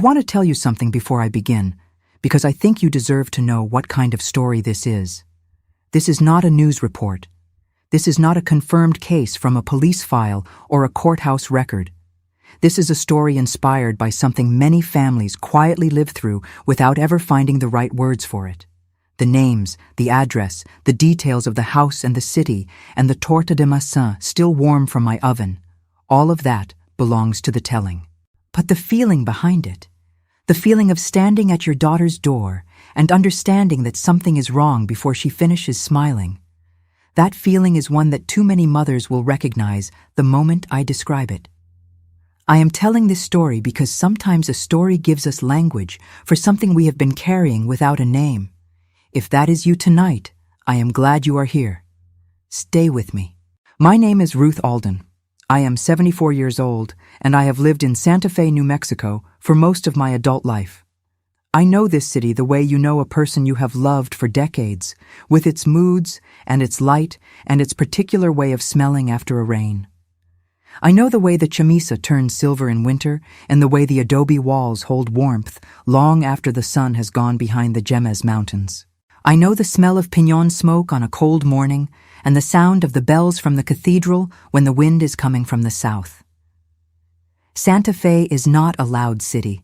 want to tell you something before I begin, because I think you deserve to know what kind of story this is. This is not a news report. This is not a confirmed case from a police file or a courthouse record. This is a story inspired by something many families quietly live through without ever finding the right words for it. The names, the address, the details of the house and the city, and the torte de massin still warm from my oven, all of that belongs to the telling. But the feeling behind it, the feeling of standing at your daughter's door and understanding that something is wrong before she finishes smiling, that feeling is one that too many mothers will recognize the moment I describe it. I am telling this story because sometimes a story gives us language for something we have been carrying without a name. If that is you tonight, I am glad you are here. Stay with me. My name is Ruth Alden. I am 74 years old, and I have lived in Santa Fe, New Mexico, for most of my adult life. I know this city the way you know a person you have loved for decades, with its moods and its light and its particular way of smelling after a rain. I know the way the chamisa turns silver in winter and the way the adobe walls hold warmth long after the sun has gone behind the Jemez Mountains. I know the smell of piñon smoke on a cold morning and the sound of the bells from the cathedral when the wind is coming from the south. Santa Fe is not a loud city.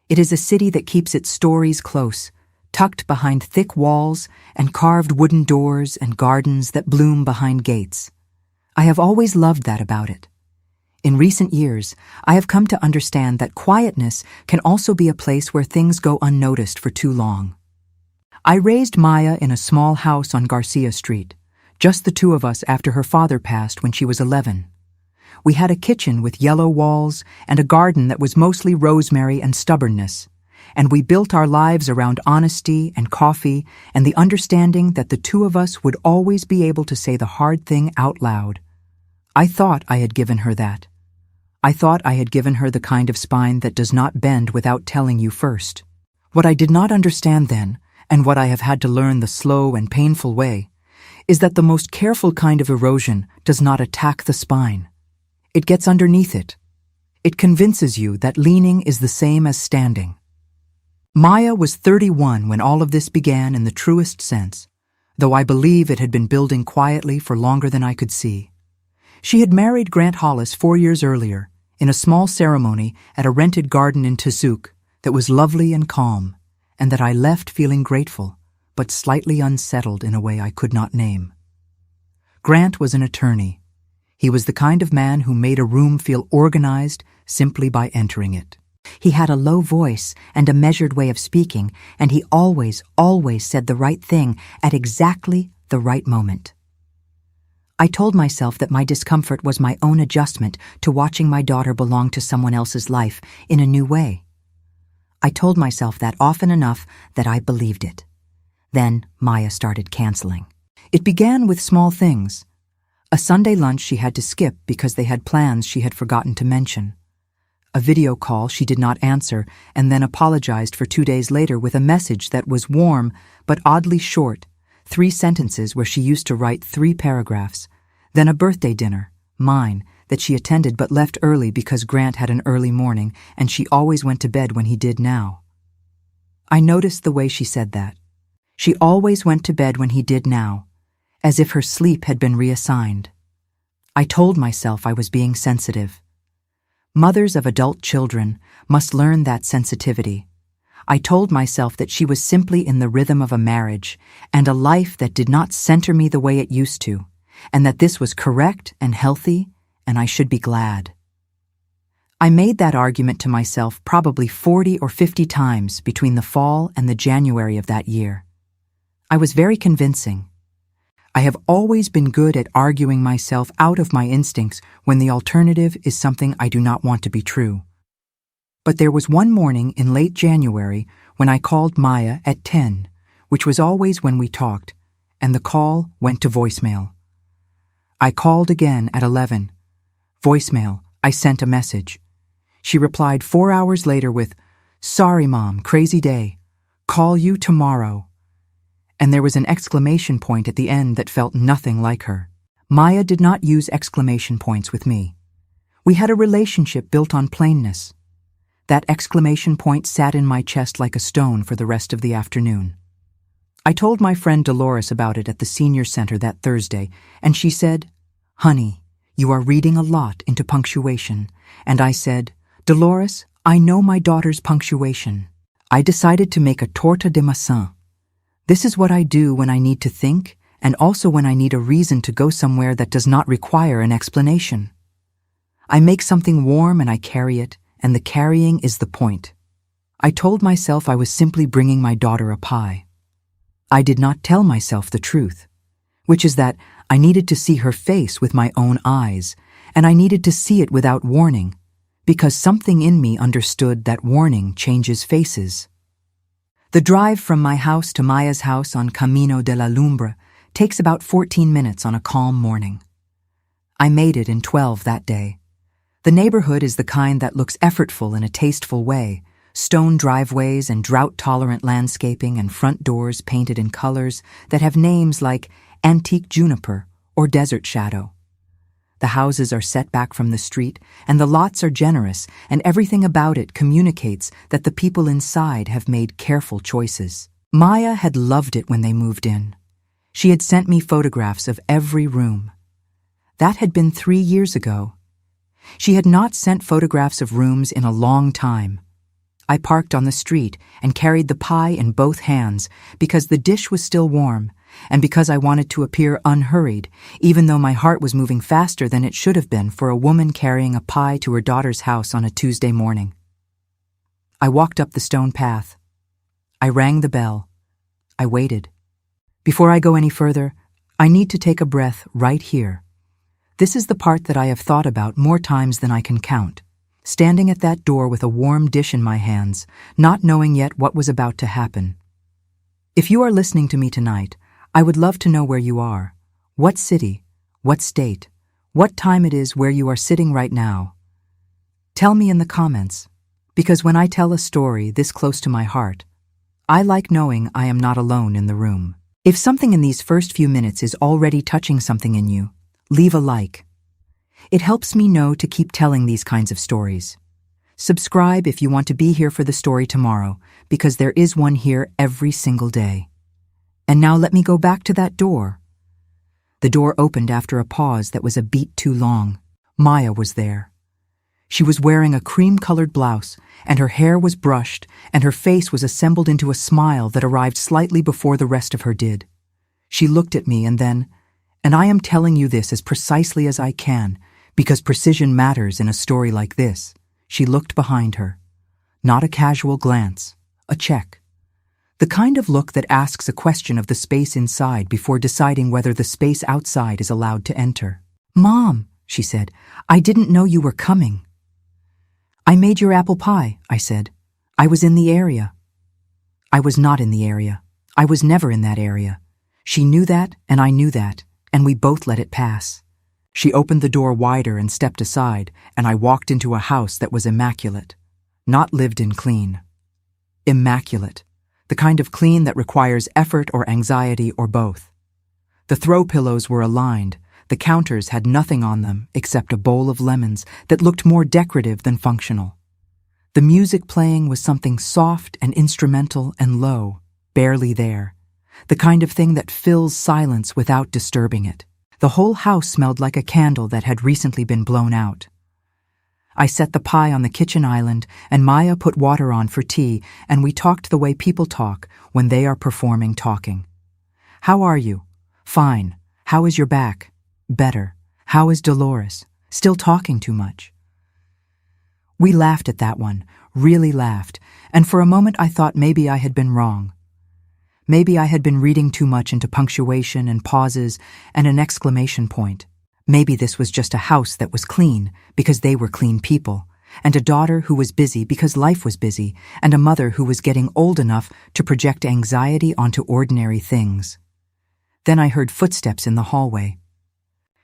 It is a city that keeps its stories close, tucked behind thick walls and carved wooden doors and gardens that bloom behind gates. I have always loved that about it. In recent years, I have come to understand that quietness can also be a place where things go unnoticed for too long. I raised Maya in a small house on Garcia Street, just the two of us after her father passed when she was 11. We had a kitchen with yellow walls and a garden that was mostly rosemary and stubbornness, and we built our lives around honesty and coffee and the understanding that the two of us would always be able to say the hard thing out loud. I thought I had given her that. I thought I had given her the kind of spine that does not bend without telling you first. What I did not understand then, and what I have had to learn the slow and painful way, is that the most careful kind of erosion does not attack the spine. It gets underneath it. It convinces you that leaning is the same as standing. Maya was 31 when all of this began in the truest sense, though I believe it had been building quietly for longer than I could see. She had married Grant Hollis 4 years earlier, in a small ceremony at a rented garden in Tezuque that was lovely and calm, and that I left feeling grateful, but slightly unsettled in a way I could not name. Grant was an attorney. He was the kind of man who made a room feel organized simply by entering it. He had a low voice and a measured way of speaking, and he always said the right thing at exactly the right moment. I told myself that my discomfort was my own adjustment to watching my daughter belong to someone else's life in a new way. I told myself that often enough that I believed it. Then Maya started canceling. It began with small things. A Sunday lunch she had to skip because they had plans she had forgotten to mention. A video call she did not answer and then apologized for 2 days later with a message that was warm but oddly short, 3 sentences where she used to write 3 paragraphs. Then a birthday dinner, mine, that she attended but left early because Grant had an early morning and she always went to bed when he did now. I noticed the way she said that. She always went to bed when he did now, as if her sleep had been reassigned. I told myself I was being sensitive. Mothers of adult children must learn that sensitivity. I told myself that she was simply in the rhythm of a marriage and a life that did not center me the way it used to, and that this was correct and healthy, and I should be glad. I made that argument to myself probably 40 or 50 times between the fall and the January of that year. I was very convincing. I have always been good at arguing myself out of my instincts when the alternative is something I do not want to be true. But there was one morning in late January when I called Maya at 10, which was always when we talked, and the call went to voicemail. I called again at 11. Voicemail, I sent a message. She replied 4 hours later with, "Sorry, Mom, crazy day. Call you tomorrow." And there was an exclamation point at the end that felt nothing like her. Maya did not use exclamation points with me. We had a relationship built on plainness. That exclamation point sat in my chest like a stone for the rest of the afternoon. I told my friend Dolores about it at the senior center that Thursday, and she said, "Honey, you are reading a lot into punctuation." And I said, "Dolores, I know my daughter's punctuation. I decided to make a torta de maçon. This is what I do when I need to think, and also when I need a reason to go somewhere that does not require an explanation. I make something warm and I carry it, and the carrying is the point." I told myself I was simply bringing my daughter a pie. I did not tell myself the truth, which is that I needed to see her face with my own eyes, and I needed to see it without warning, because something in me understood that warning changes faces. The drive from my house to Maya's house on Camino de la Lumbre takes about 14 minutes on a calm morning. I made it in 12 that day. The neighborhood is the kind that looks effortful in a tasteful way, stone driveways and drought-tolerant landscaping and front doors painted in colors that have names like antique juniper or desert shadow. The houses are set back from the street, and the lots are generous, and everything about it communicates that the people inside have made careful choices. Maya had loved it when they moved in. She had sent me photographs of every room. That had been 3 years ago. She had not sent photographs of rooms in a long time. I parked on the street and carried the pie in both hands because the dish was still warm and because I wanted to appear unhurried, even though my heart was moving faster than it should have been for a woman carrying a pie to her daughter's house on a Tuesday morning. I walked up the stone path. I rang the bell. I waited. Before I go any further, I need to take a breath right here. This is the part that I have thought about more times than I can count, standing at that door with a warm dish in my hands, not knowing yet what was about to happen. If you are listening to me tonight, I would love to know where you are, what city, what state, what time it is where you are sitting right now. Tell me in the comments, because when I tell a story this close to my heart, I like knowing I am not alone in the room. If something in these first few minutes is already touching something in you, leave a like. It helps me know to keep telling these kinds of stories. Subscribe if you want to be here for the story tomorrow, because there is one here every single day. And now let me go back to that door. The door opened after a pause that was a beat too long. Maya was there. She was wearing a cream-colored blouse, and her hair was brushed, and her face was assembled into a smile that arrived slightly before the rest of her did. She looked at me and then, and I am telling you this as precisely as I can, because precision matters in a story like this, she looked behind her. Not a casual glance, a check. The kind of look that asks a question of the space inside before deciding whether the space outside is allowed to enter. "Mom," she said, "I didn't know you were coming." "I made your apple pie," I said. "I was in the area." I was not in the area. I was never in that area. She knew that, and I knew that, and we both let it pass. She opened the door wider and stepped aside, and I walked into a house that was immaculate. Not lived in clean. Immaculate. The kind of clean that requires effort or anxiety or both. The throw pillows were aligned. The counters had nothing on them except a bowl of lemons that looked more decorative than functional. The music playing was something soft and instrumental and low, barely there. The kind of thing that fills silence without disturbing it. The whole house smelled like a candle that had recently been blown out. I set the pie on the kitchen island, and Maya put water on for tea, and we talked the way people talk when they are performing talking. "How are you?" "Fine." "How is your back?" "Better." "How is Dolores?" "Still talking too much." We laughed at that one, really laughed, and for a moment I thought maybe I had been wrong. Maybe I had been reading too much into punctuation and pauses and an exclamation point. Maybe this was just a house that was clean because they were clean people, and a daughter who was busy because life was busy, and a mother who was getting old enough to project anxiety onto ordinary things. Then I heard footsteps in the hallway.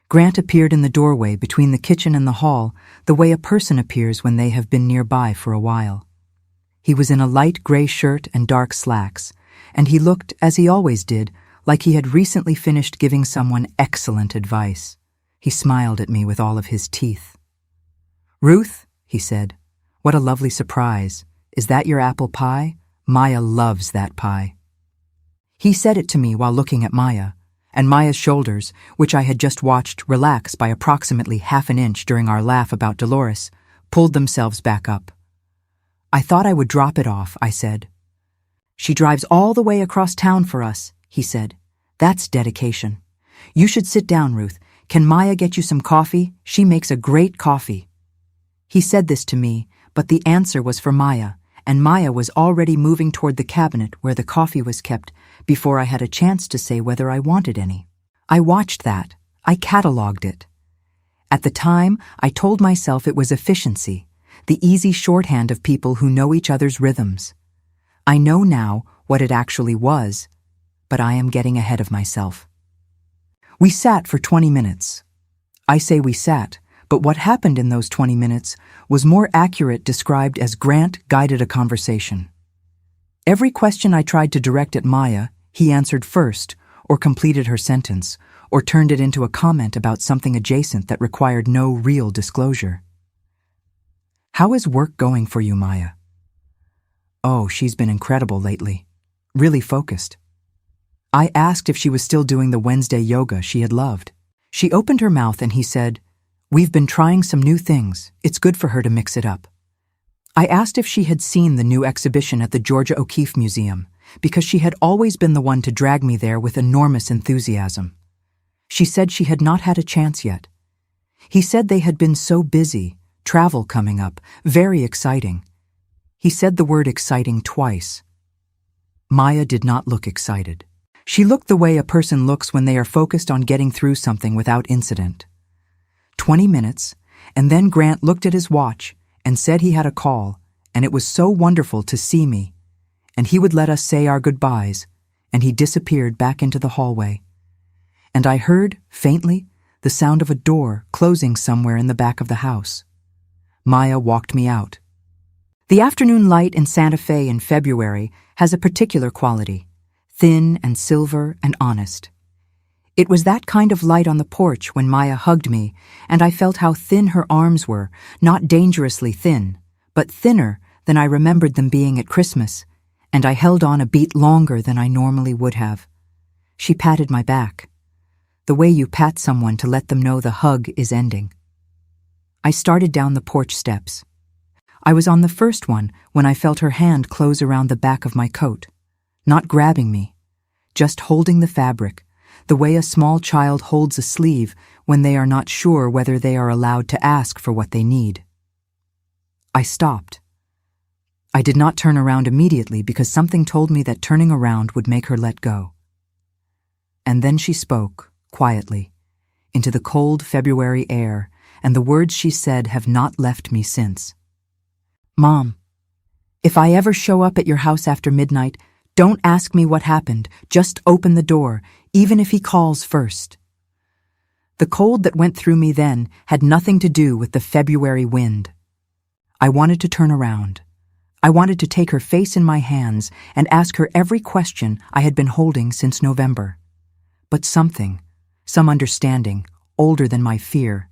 Grant appeared in the doorway between the kitchen and the hall, the way a person appears when they have been nearby for a while. He was in a light gray shirt and dark slacks, and he looked, as he always did, like he had recently finished giving someone excellent advice. He smiled at me with all of his teeth. "Ruth," he said, What a lovely surprise. Is that your apple pie? Maya loves that pie. He said it to me while looking at Maya, and Maya's shoulders, which I had just watched relax by approximately half an inch during our laugh about Dolores, pulled themselves back up. I thought I would drop it off, I said. She drives all the way across town for us, he said. That's dedication. You should sit down, Ruth. Can Maya get you some coffee? She makes a great coffee. He said this to me, but the answer was for Maya, and Maya was already moving toward the cabinet where the coffee was kept before I had a chance to say whether I wanted any. I watched that. I catalogued it. At the time, I told myself it was efficiency, the easy shorthand of people who know each other's rhythms. I know now what it actually was, but I am getting ahead of myself. We sat for 20 minutes. I say we sat, but what happened in those 20 minutes was more accurate described as Grant guided a conversation. Every question I tried to direct at Maya, he answered first, or completed her sentence, or turned it into a comment about something adjacent that required no real disclosure. How is work going for you, Maya? Oh, she's been incredible lately. Really focused. I asked if she was still doing the Wednesday yoga she had loved. She opened her mouth and he said, "We've been trying some new things. It's good for her to mix it up." I asked if she had seen the new exhibition at the Georgia O'Keeffe Museum, because she had always been the one to drag me there with enormous enthusiasm. She said she had not had a chance yet. He said they had been so busy, travel coming up, very exciting. He said the word exciting twice. Maya did not look excited. She looked the way a person looks when they are focused on getting through something without incident. 20 minutes, and then Grant looked at his watch and said he had a call, and it was so wonderful to see me, and he would let us say our goodbyes, and he disappeared back into the hallway. And I heard, faintly, the sound of a door closing somewhere in the back of the house. Maya walked me out. The afternoon light in Santa Fe in February has a particular quality, thin and silver and honest. It was that kind of light on the porch when Maya hugged me, and I felt how thin her arms were, not dangerously thin, but thinner than I remembered them being at Christmas, and I held on a beat longer than I normally would have. She patted my back, the way you pat someone to let them know the hug is ending. I started down the porch steps. I was on the first one when I felt her hand close around the back of my coat, not grabbing me, just holding the fabric, the way a small child holds a sleeve when they are not sure whether they are allowed to ask for what they need. I stopped. I did not turn around immediately because something told me that turning around would make her let go. And then she spoke, quietly, into the cold February air, and the words she said have not left me since. "Mom, if I ever show up at your house after midnight, don't ask me what happened, just open the door, even if he calls first." The cold that went through me then had nothing to do with the February wind. I wanted to turn around. I wanted to take her face in my hands and ask her every question I had been holding since November. But something, some understanding, older than my fear,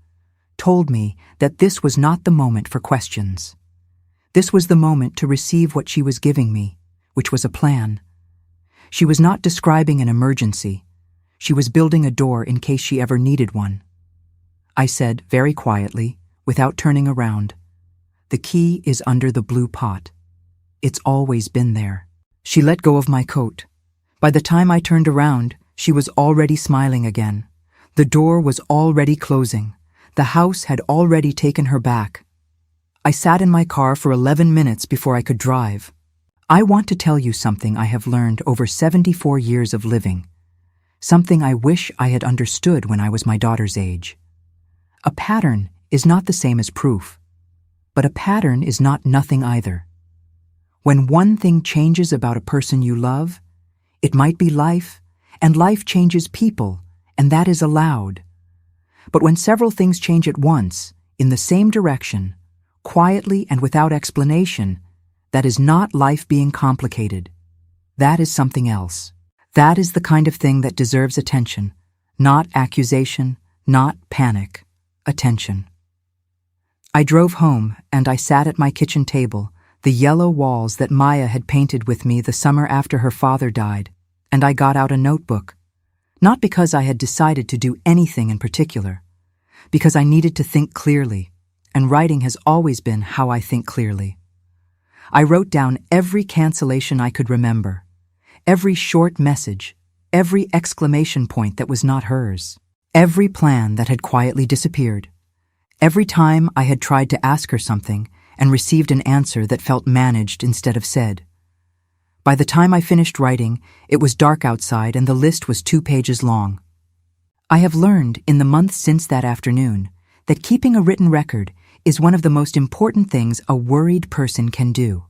told me that this was not the moment for questions. This was the moment to receive what she was giving me, which was a plan. She was not describing an emergency. She was building a door in case she ever needed one. I said, very quietly, without turning around, "The key is under the blue pot. It's always been there." She let go of my coat. By the time I turned around, she was already smiling again. The door was already closing. The house had already taken her back. I sat in my car for 11 minutes before I could drive. I want to tell you something I have learned over 74 years of living. Something I wish I had understood when I was my daughter's age. A pattern is not the same as proof, but a pattern is not nothing either. When one thing changes about a person you love, it might be life, and life changes people, and that is allowed. But when several things change at once, in the same direction, quietly and without explanation, that is not life being complicated. That is something else. That is the kind of thing that deserves attention, not accusation, not panic, attention. I drove home, and I sat at my kitchen table, the yellow walls that Maya had painted with me the summer after her father died, and I got out a notebook. Not because I had decided to do anything in particular, because I needed to think clearly, and writing has always been how I think clearly. I wrote down every cancellation I could remember, every short message, every exclamation point that was not hers, every plan that had quietly disappeared, every time I had tried to ask her something and received an answer that felt managed instead of said. By the time I finished writing, it was dark outside and the list was 2 pages long. I have learned in the months since that afternoon that keeping a written record is one of the most important things a worried person can do.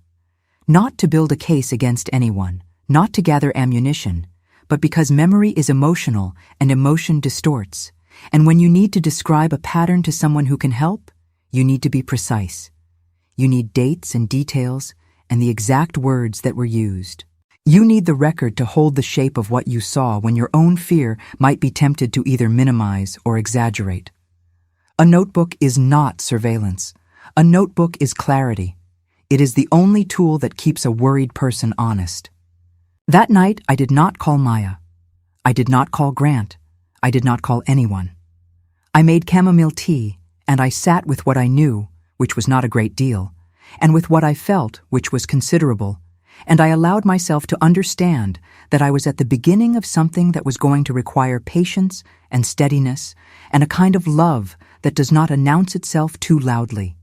Not to build a case against anyone, not to gather ammunition, but because memory is emotional and emotion distorts, and when you need to describe a pattern to someone who can help, you need to be precise. You need dates and details and the exact words that were used. You need the record to hold the shape of what you saw when your own fear might be tempted to either minimize or exaggerate. A notebook is not surveillance. A notebook is clarity. It is the only tool that keeps a worried person honest. That night, I did not call Maya. I did not call Grant. I did not call anyone. I made chamomile tea, and I sat with what I knew, which was not a great deal, and with what I felt, which was considerable, and I allowed myself to understand that I was at the beginning of something that was going to require patience and steadiness and a kind of love that does not announce itself too loudly.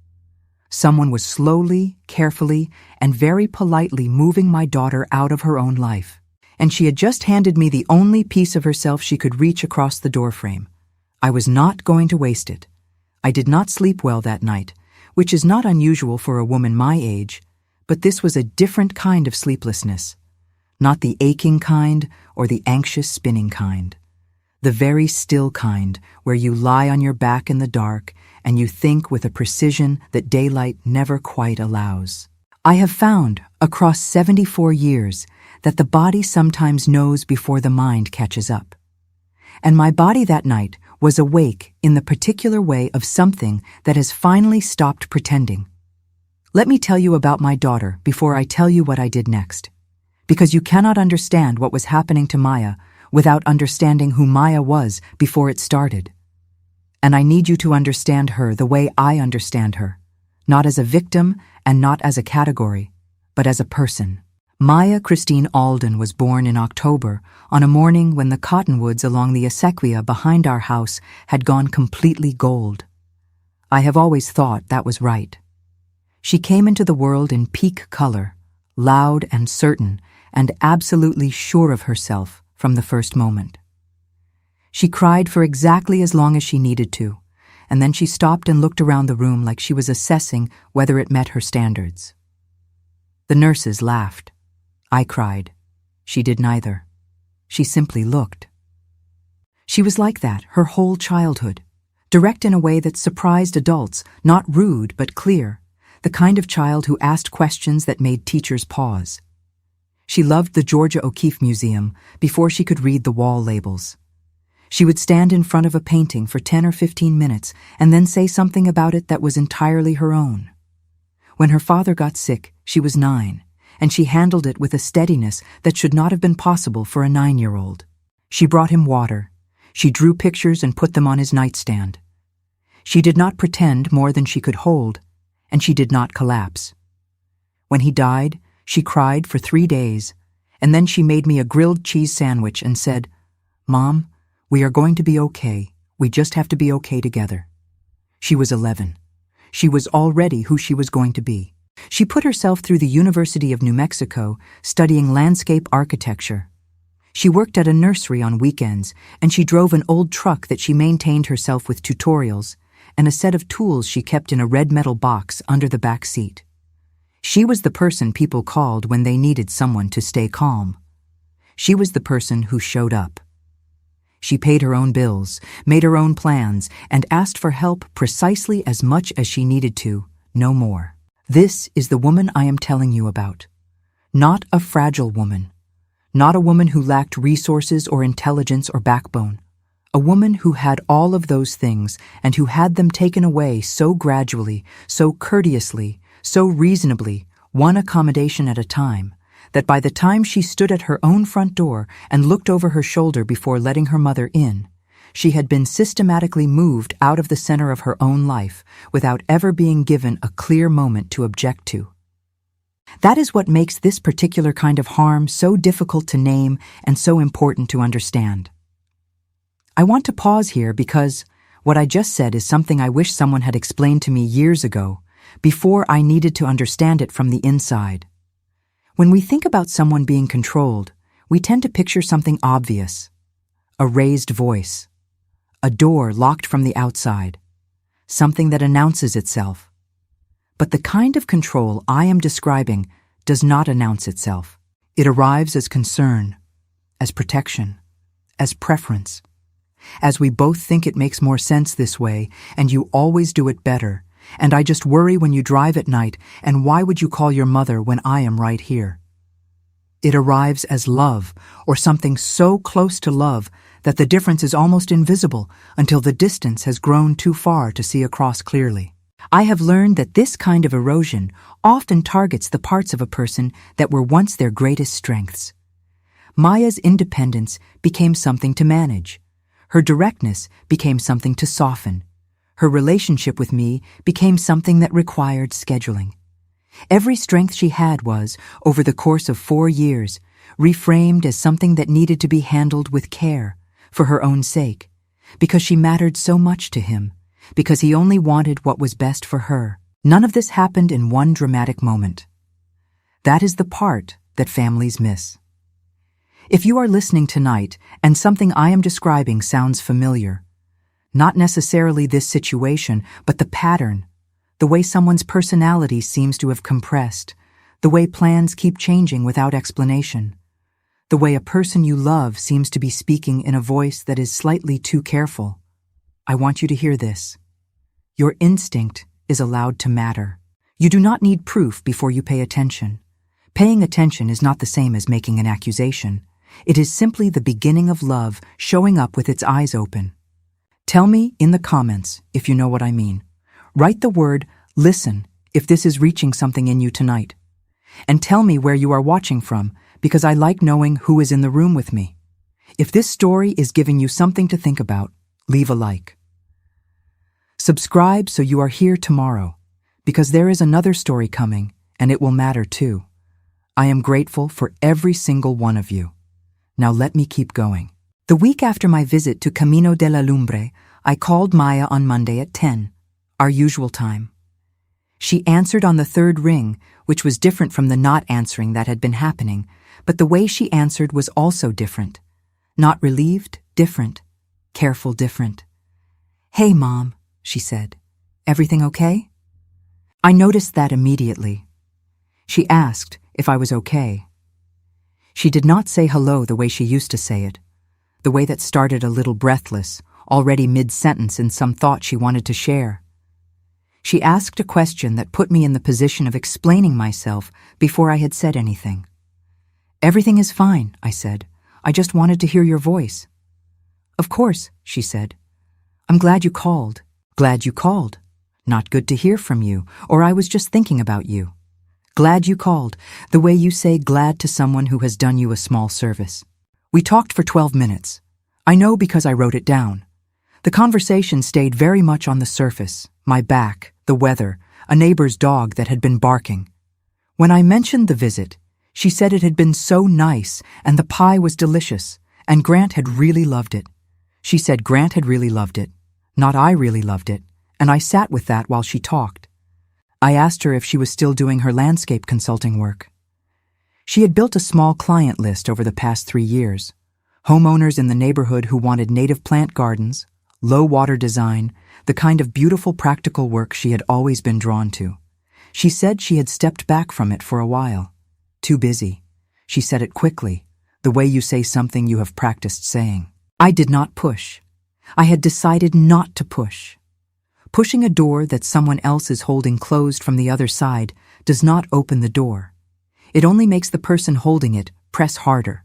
Someone was slowly, carefully, and very politely moving my daughter out of her own life, and she had just handed me the only piece of herself she could reach across the doorframe. I was not going to waste it. I did not sleep well that night, which is not unusual for a woman my age, but this was a different kind of sleeplessness. Not the aching kind or the anxious spinning kind. The very still kind where you lie on your back in the dark and you think with a precision that daylight never quite allows. I have found, across 74 years, that the body sometimes knows before the mind catches up. And my body that night was awake in the particular way of something that has finally stopped pretending. Let me tell you about my daughter before I tell you what I did next, because you cannot understand what was happening to Maya without understanding who Maya was before it started. And I need you to understand her the way I understand her, not as a victim and not as a category, but as a person. Maya Christine Alden was born in October on a morning when the cottonwoods along the acequia behind our house had gone completely gold. I have always thought that was right. She came into the world in peak color, loud and certain, and absolutely sure of herself from the first moment. She cried for exactly as long as she needed to, and then she stopped and looked around the room like she was assessing whether it met her standards. The nurses laughed. I cried. She did neither. She simply looked. She was like that her whole childhood, direct in a way that surprised adults, not rude but clear, the kind of child who asked questions that made teachers pause. She loved the Georgia O'Keeffe Museum before she could read the wall labels. She would stand in front of a painting for 10 or 15 minutes and then say something about it that was entirely her own. When her father got sick, she was 9, and she handled it with a steadiness that should not have been possible for a 9-year-old. She brought him water. She drew pictures and put them on his nightstand. She did not pretend more than she could hold, and she did not collapse. When he died, she cried for 3 days, and then she made me a grilled cheese sandwich and said, "Mom, we are going to be okay. We just have to be okay together." She was 11. She was already who she was going to be. She put herself through the University of New Mexico studying landscape architecture. She worked at a nursery on weekends, and she drove an old truck that she maintained herself with tutorials and a set of tools she kept in a red metal box under the back seat. She was the person people called when they needed someone to stay calm. She was the person who showed up. She paid her own bills, made her own plans, and asked for help precisely as much as she needed to, no more. This is the woman I am telling you about. Not a fragile woman. Not a woman who lacked resources or intelligence or backbone. A woman who had all of those things and who had them taken away so gradually, so courteously, so reasonably, one accommodation at a time, that by the time she stood at her own front door and looked over her shoulder before letting her mother in, she had been systematically moved out of the center of her own life without ever being given a clear moment to object to. That is what makes this particular kind of harm so difficult to name and so important to understand. I want to pause here because what I just said is something I wish someone had explained to me years ago, before I needed to understand it from the inside. When we think about someone being controlled, we tend to picture something obvious: a raised voice, a door locked from the outside, something that announces itself. But the kind of control I am describing does not announce itself. It arrives as concern, as protection, as preference. As we both think it makes more sense this way, and you always do it better, and I just worry when you drive at night, and why would you call your mother when I am right here? It arrives as love, or something so close to love that the difference is almost invisible until the distance has grown too far to see across clearly. I have learned that this kind of erosion often targets the parts of a person that were once their greatest strengths. Maya's independence became something to manage. Her directness became something to soften. Her relationship with me became something that required scheduling. Every strength she had was, over the course of 4 years, reframed as something that needed to be handled with care, for her own sake, because she mattered so much to him, because he only wanted what was best for her. None of this happened in one dramatic moment. That is the part that families miss. If you are listening tonight and something I am describing sounds familiar, not necessarily this situation, but the pattern, the way someone's personality seems to have compressed, the way plans keep changing without explanation, the way a person you love seems to be speaking in a voice that is slightly too careful, I want you to hear this. Your instinct is allowed to matter. You do not need proof before you pay attention. Paying attention is not the same as making an accusation. It is simply the beginning of love showing up with its eyes open. Tell me in the comments if you know what I mean. Write the word listen if this is reaching something in you tonight. And tell me where you are watching from, because I like knowing who is in the room with me. If this story is giving you something to think about, leave a like. Subscribe so you are here tomorrow, because there is another story coming, and it will matter too. I am grateful for every single one of you. Now let me keep going. The week after my visit to Camino de la Lumbre, I called Maya on Monday at 10, our usual time. She answered on the third ring, which was different from the not answering that had been happening, but the way she answered was also different. Not relieved, different. Careful, different. "Hey, Mom," she said. "Everything okay?" I noticed that immediately. She asked if I was okay. She did not say hello the way she used to say it, the way that started a little breathless, already mid-sentence in some thought she wanted to share. She asked a question that put me in the position of explaining myself before I had said anything. "Everything is fine," I said. "I just wanted to hear your voice." "Of course," she said. "I'm glad you called." "Glad you called. Not good to hear from you, or I was just thinking about you." "Glad you called," the way you say glad to someone who has done you a small service. We talked for 12 minutes. I know because I wrote it down. The conversation stayed very much on the surface, my back, the weather, a neighbor's dog that had been barking. When I mentioned the visit, she said it had been so nice and the pie was delicious, and Grant had really loved it. She said Grant had really loved it, not I really loved it, and I sat with that while she talked. I asked her if she was still doing her landscape consulting work. She had built a small client list over the past 3 years. Homeowners in the neighborhood who wanted native plant gardens, low water design, the kind of beautiful practical work she had always been drawn to. She said she had stepped back from it for a while. Too busy. She said it quickly, the way you say something you have practiced saying. I did not push. I had decided not to push. Pushing a door that someone else is holding closed from the other side does not open the door. It only makes the person holding it press harder.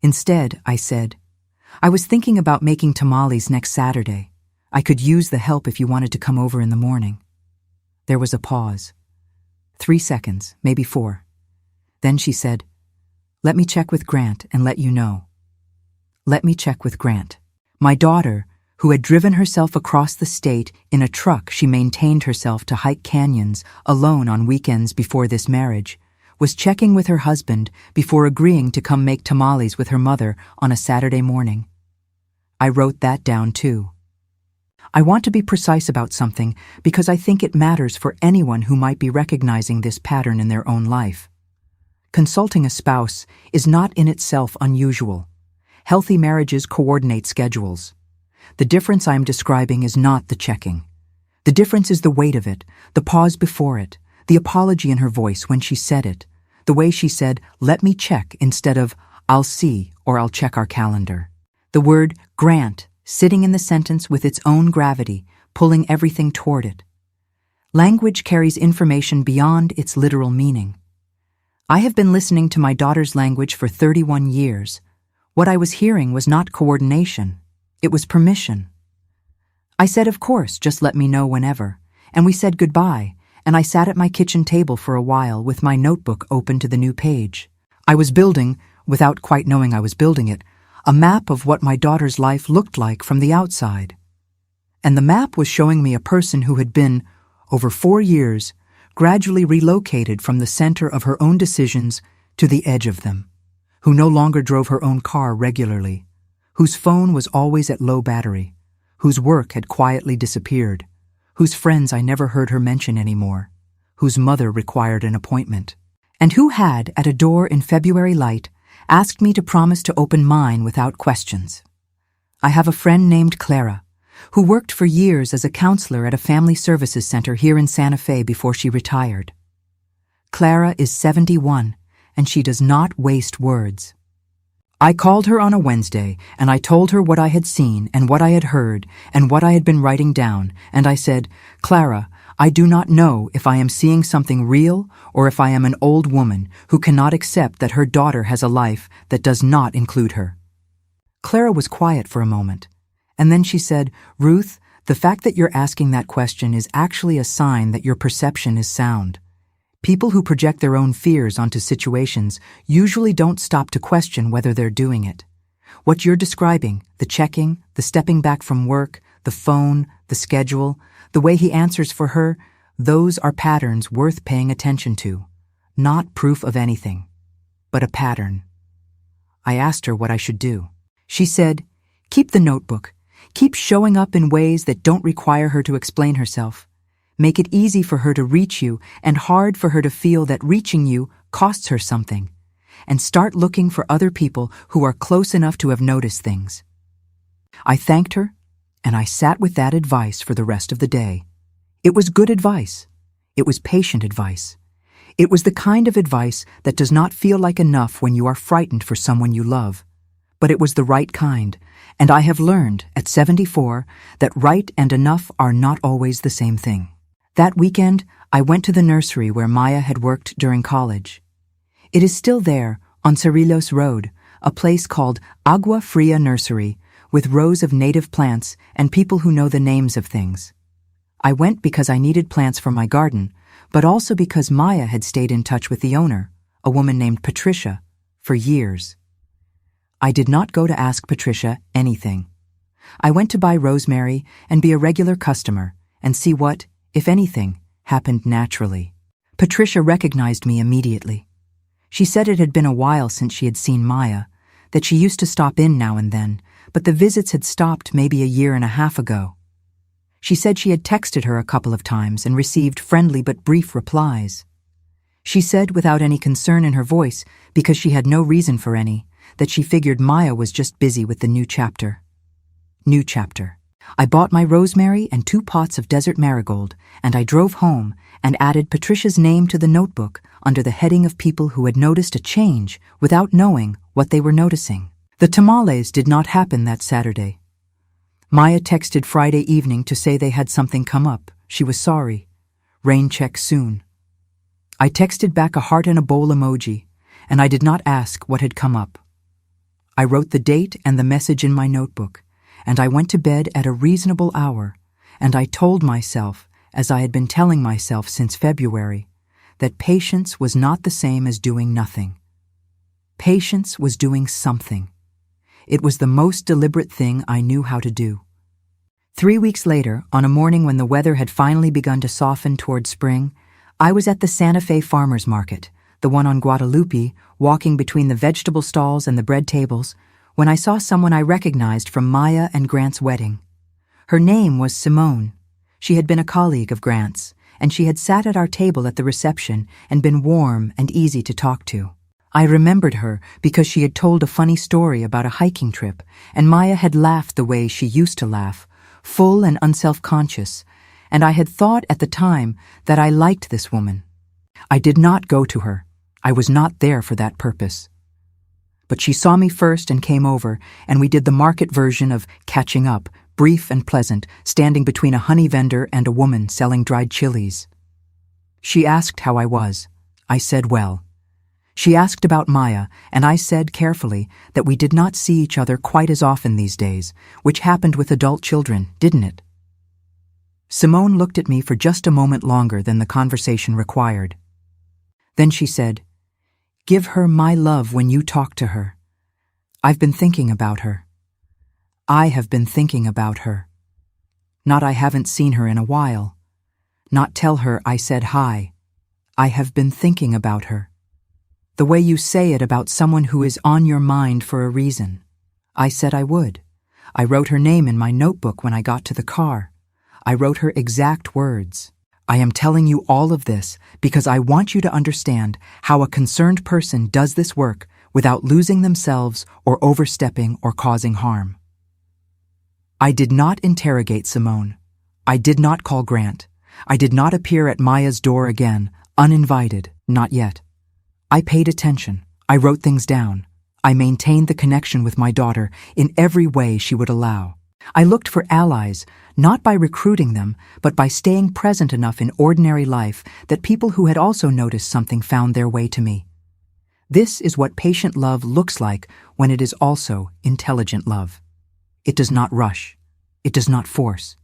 Instead, I said, I was thinking about making tamales next Saturday. I could use the help if you wanted to come over in the morning. There was a pause. 3 seconds, maybe 4. Then she said, "Let me check with Grant and let you know." Let me check with Grant. My daughter, who had driven herself across the state in a truck she maintained herself to hike canyons alone on weekends before this marriage, was checking with her husband before agreeing to come make tamales with her mother on a Saturday morning. I wrote that down too. I want to be precise about something because I think it matters for anyone who might be recognizing this pattern in their own life. Consulting a spouse is not in itself unusual. Healthy marriages coordinate schedules. The difference I am describing is not the checking. The difference is the weight of it, the pause before it, the apology in her voice when she said it, the way she said, "Let me check," instead of, "I'll see," or "I'll check our calendar." The word Grant sitting in the sentence with its own gravity, pulling everything toward it. Language carries information beyond its literal meaning. I have been listening to my daughter's language for 31 years. What I was hearing was not coordination. It was permission. I said, "Of course, just let me know whenever," and we said goodbye, and I sat at my kitchen table for a while with my notebook open to the new page. I was building, without quite knowing I was building it, a map of what my daughter's life looked like from the outside. And the map was showing me a person who had been, over 4 years, gradually relocated from the center of her own decisions to the edge of them, who no longer drove her own car regularly, whose phone was always at low battery, whose work had quietly disappeared, whose friends I never heard her mention anymore, whose mother required an appointment, and who had, at a door in February light, asked me to promise to open mine without questions. I have a friend named Clara, who worked for years as a counselor at a family services center here in Santa Fe before she retired. Clara is 71, and she does not waste words. I called her on a Wednesday, and I told her what I had seen and what I had heard and what I had been writing down, and I said, "Clara, I do not know if I am seeing something real or if I am an old woman who cannot accept that her daughter has a life that does not include her." Clara was quiet for a moment, and then she said, "Ruth, the fact that you're asking that question is actually a sign that your perception is sound. People who project their own fears onto situations usually don't stop to question whether they're doing it. What you're describing, the checking, the stepping back from work, the phone, the schedule, the way he answers for her, those are patterns worth paying attention to. Not proof of anything, but a pattern." I asked her what I should do. She said, "Keep the notebook. Keep showing up in ways that don't require her to explain herself. Make it easy for her to reach you and hard for her to feel that reaching you costs her something. And start looking for other people who are close enough to have noticed things." I thanked her, and I sat with that advice for the rest of the day. It was good advice. It was patient advice. It was the kind of advice that does not feel like enough when you are frightened for someone you love. But it was the right kind, and I have learned, at 74, that right and enough are not always the same thing. That weekend, I went to the nursery where Maya had worked during college. It is still there, on Cerrillos Road, a place called Agua Fria Nursery, with rows of native plants and people who know the names of things. I went because I needed plants for my garden, but also because Maya had stayed in touch with the owner, a woman named Patricia, for years. I did not go to ask Patricia anything. I went to buy rosemary and be a regular customer and see what, if anything, happened naturally. Patricia recognized me immediately. She said it had been a while since she had seen Maya, that she used to stop in now and then, but the visits had stopped maybe a year and a half ago. She said she had texted her a couple of times and received friendly but brief replies. She said, without any concern in her voice, because she had no reason for any, that she figured Maya was just busy with the new chapter. New chapter. I bought my rosemary and 2 pots of desert marigold, and I drove home and added Patricia's name to the notebook under the heading of people who had noticed a change without knowing what they were noticing. The tamales did not happen that Saturday. Maya texted Friday evening to say they had something come up. She was sorry. Rain check soon. I texted back a heart and a bowl emoji, and I did not ask what had come up. I wrote the date and the message in my notebook, and I went to bed at a reasonable hour, and I told myself, as I had been telling myself since February, that patience was not the same as doing nothing. Patience was doing something. It was the most deliberate thing I knew how to do. 3 weeks later, on a morning when the weather had finally begun to soften toward spring, I was at the Santa Fe Farmers Market, the one on Guadalupe, walking between the vegetable stalls and the bread tables, when I saw someone I recognized from Maya and Grant's wedding. Her name was Simone. She had been a colleague of Grant's, and she had sat at our table at the reception and been warm and easy to talk to. I remembered her because she had told a funny story about a hiking trip, and Maya had laughed the way she used to laugh, full and unself-conscious, and I had thought at the time that I liked this woman. I did not go to her. I was not there for that purpose. But she saw me first and came over, and we did the market version of catching up, brief and pleasant, standing between a honey vendor and a woman selling dried chilies. She asked how I was. I said well. She asked about Maya, and I said carefully that we did not see each other quite as often these days, which happened with adult children, didn't it? Simone looked at me for just a moment longer than the conversation required. Then she said, "Give her my love when you talk to her. I've been thinking about her. I have been thinking about her. Not I haven't seen her in a while. Not tell her I said hi. I have been thinking about her. The way you say it about someone who is on your mind for a reason. I said I would. I wrote her name in my notebook when I got to the car. I wrote her exact words. I am telling you all of this because I want you to understand how a concerned person does this work without losing themselves or overstepping or causing harm." I did not interrogate Simone. I did not call Grant. I did not appear at Maya's door again, uninvited, not yet. I paid attention. I wrote things down. I maintained the connection with my daughter in every way she would allow. I looked for allies, not by recruiting them, but by staying present enough in ordinary life that people who had also noticed something found their way to me. This is what patient love looks like when it is also intelligent love. It does not rush. It does not force.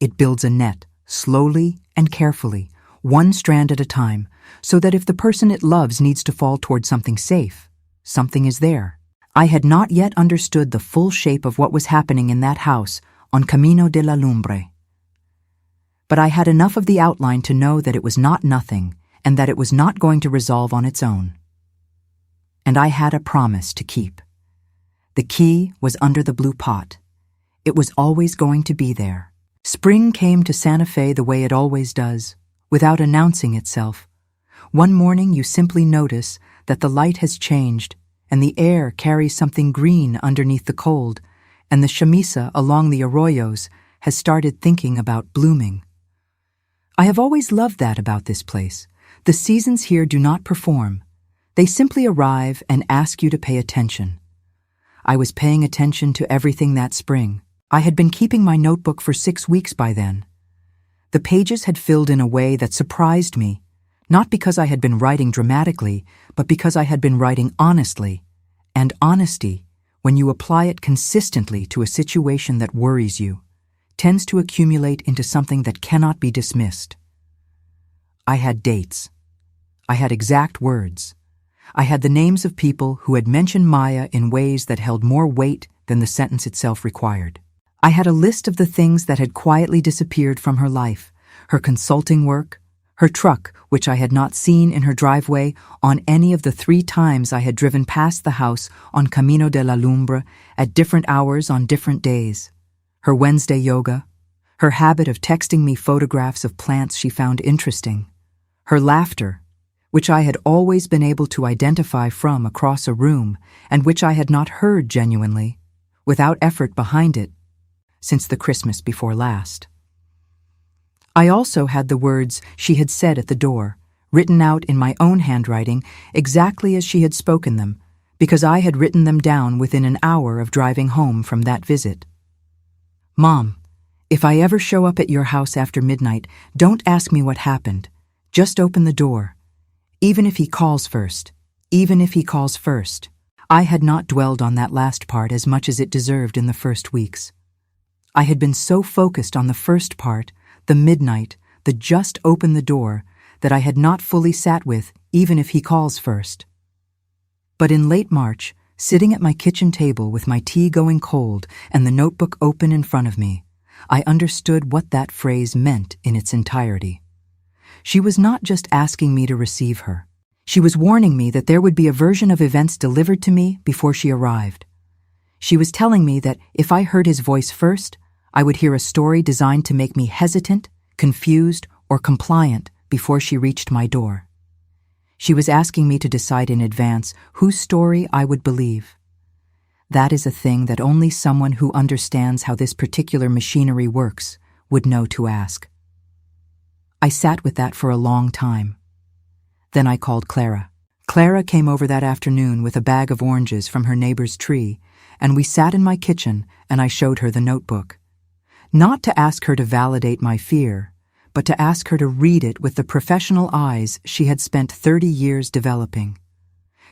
It builds a net, slowly and carefully, one strand at a time, so that if the person it loves needs to fall toward something safe, something is there. I had not yet understood the full shape of what was happening in that house on Camino de la Lumbre. But I had enough of the outline to know that it was not nothing and that it was not going to resolve on its own. And I had a promise to keep. The key was under the blue pot. It was always going to be there. Spring came to Santa Fe the way it always does, without announcing itself. One morning you simply notice that the light has changed and the air carries something green underneath the cold, and the chamisa along the arroyos has started thinking about blooming. I have always loved that about this place. The seasons here do not perform. They simply arrive and ask you to pay attention. I was paying attention to everything that spring. I had been keeping my notebook for 6 weeks by then. The pages had filled in a way that surprised me, not because I had been writing dramatically, but because I had been writing honestly. And honesty, when you apply it consistently to a situation that worries you, tends to accumulate into something that cannot be dismissed. I had dates. I had exact words. I had the names of people who had mentioned Maya in ways that held more weight than the sentence itself required. I had a list of the things that had quietly disappeared from her life, her consulting work, her truck, which I had not seen in her driveway on any of the 3 times I had driven past the house on Camino de la Lumbre at different hours on different days, her Wednesday yoga, her habit of texting me photographs of plants she found interesting, her laughter, which I had always been able to identify from across a room and which I had not heard genuinely, without effort behind it, since the Christmas before last. I also had the words she had said at the door, written out in my own handwriting exactly as she had spoken them, because I had written them down within an hour of driving home from that visit. "Mom, if I ever show up at your house after midnight, don't ask me what happened. Just open the door. Even if he calls first. Even if he calls first. I had not dwelled on that last part as much as it deserved in the first weeks. I had been so focused on the first part, the midnight, the just open the door, that I had not fully sat with, even if he calls first. But in late March, sitting at my kitchen table with my tea going cold and the notebook open in front of me, I understood what that phrase meant in its entirety. She was not just asking me to receive her. She was warning me that there would be a version of events delivered to me before she arrived. She was telling me that if I heard his voice first, I would hear a story designed to make me hesitant, confused, or compliant before she reached my door. She was asking me to decide in advance whose story I would believe. That is a thing that only someone who understands how this particular machinery works would know to ask. I sat with that for a long time. Then I called Clara. Clara came over that afternoon with a bag of oranges from her neighbor's tree, and we sat in my kitchen and I showed her the notebook. Not to ask her to validate my fear, but to ask her to read it with the professional eyes she had spent 30 years developing.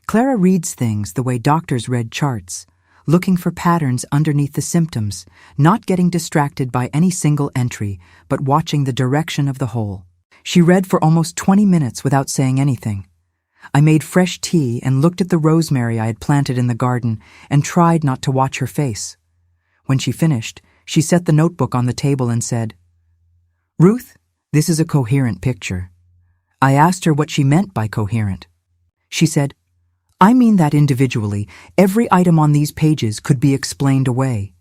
Clara reads things the way doctors read charts, looking for patterns underneath the symptoms, not getting distracted by any single entry, but watching the direction of the whole. She read for almost 20 minutes without saying anything. I made fresh tea and looked at the rosemary I had planted in the garden and tried not to watch her face. When she finished, she set the notebook on the table and said, "Ruth, this is a coherent picture." I asked her what she meant by coherent. She said, "I mean that individually, every item on these pages could be explained away.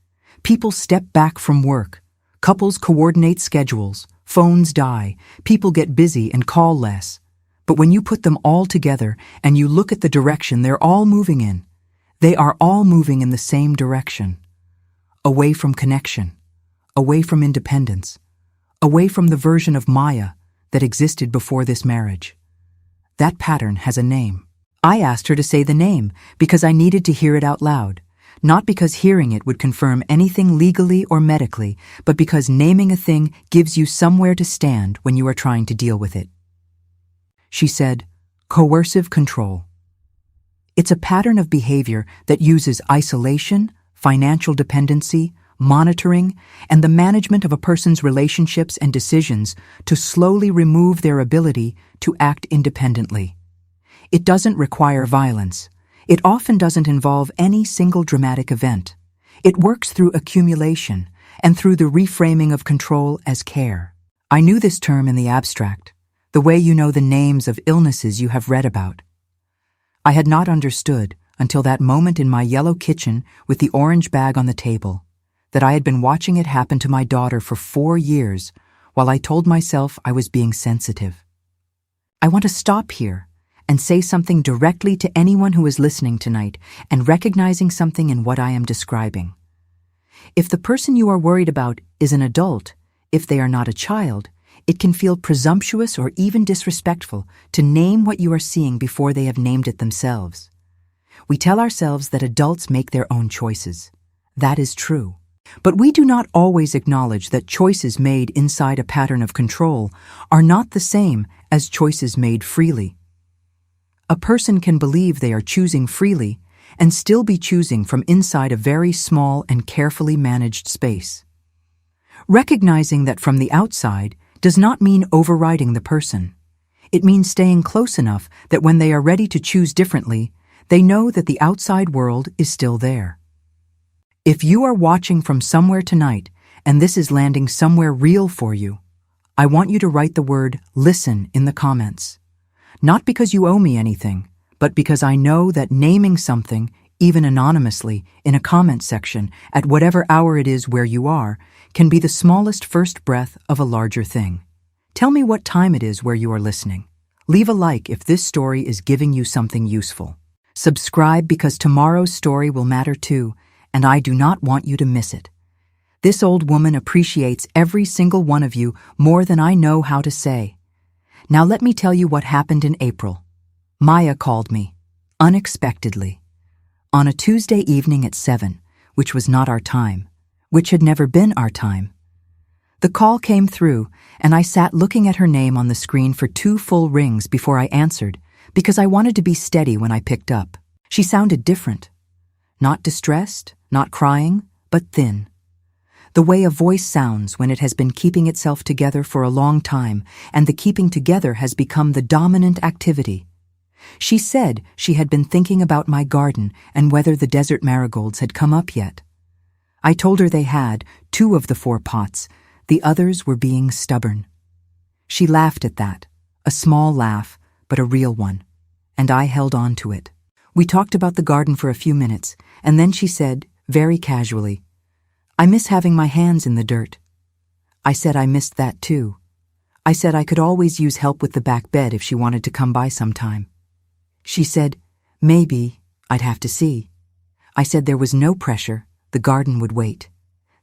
People step back from work. Couples coordinate schedules. Phones die. People get busy and call less. But when you put them all together and you look at the direction they're all moving in, they are all moving in the same direction. Away from connection. Away from independence. Away from the version of Maya that existed before this marriage. That pattern has a name." I asked her to say the name because I needed to hear it out loud, not because hearing it would confirm anything legally or medically, but because naming a thing gives you somewhere to stand when you are trying to deal with it. She said, "Coercive control. It's a pattern of behavior that uses isolation, financial dependency, monitoring, and the management of a person's relationships and decisions to slowly remove their ability to act independently. It doesn't require violence. It often doesn't involve any single dramatic event. It works through accumulation and through the reframing of control as care." I knew this term in the abstract, the way you know the names of illnesses you have read about. I had not understood, until that moment in my yellow kitchen with the orange bag on the table, that I had been watching it happen to my daughter for 4 years while I told myself I was being sensitive. I want to stop here and say something directly to anyone who is listening tonight and recognizing something in what I am describing. If the person you are worried about is an adult, if they are not a child, it can feel presumptuous or even disrespectful to name what you are seeing before they have named it themselves. We tell ourselves that adults make their own choices. That is true. But we do not always acknowledge that choices made inside a pattern of control are not the same as choices made freely. A person can believe they are choosing freely and still be choosing from inside a very small and carefully managed space. Recognizing that from the outside does not mean overriding the person. It means staying close enough that when they are ready to choose differently, they know that the outside world is still there. If you are watching from somewhere tonight and this is landing somewhere real for you, I want you to write the word "listen" in the comments. Not because you owe me anything, but because I know that naming something, even anonymously, in a comment section at whatever hour it is where you are, can be the smallest first breath of a larger thing. Tell me what time it is where you are listening. Leave a like if this story is giving you something useful. Subscribe because tomorrow's story will matter too, and I do not want you to miss it. This old woman appreciates every single one of you more than I know how to say. Now let me tell you what happened in April. Maya called me, unexpectedly, on a Tuesday evening at 7, which was not our time, which had never been our time. The call came through, and I sat looking at her name on the screen for 2 full rings before I answered, because I wanted to be steady when I picked up. She sounded different. Not distressed, not crying, but thin. The way a voice sounds when it has been keeping itself together for a long time, and the keeping together has become the dominant activity. She said she had been thinking about my garden and whether the desert marigolds had come up yet. I told her they had, 2 of the 4 pots. The others were being stubborn. She laughed at that, a small laugh, but a real one, and I held on to it. We talked about the garden for a few minutes, and then she said, very casually, "I miss having my hands in the dirt." I said I missed that too. I said I could always use help with the back bed if she wanted to come by sometime. She said, maybe, I'd have to see. I said there was no pressure, the garden would wait.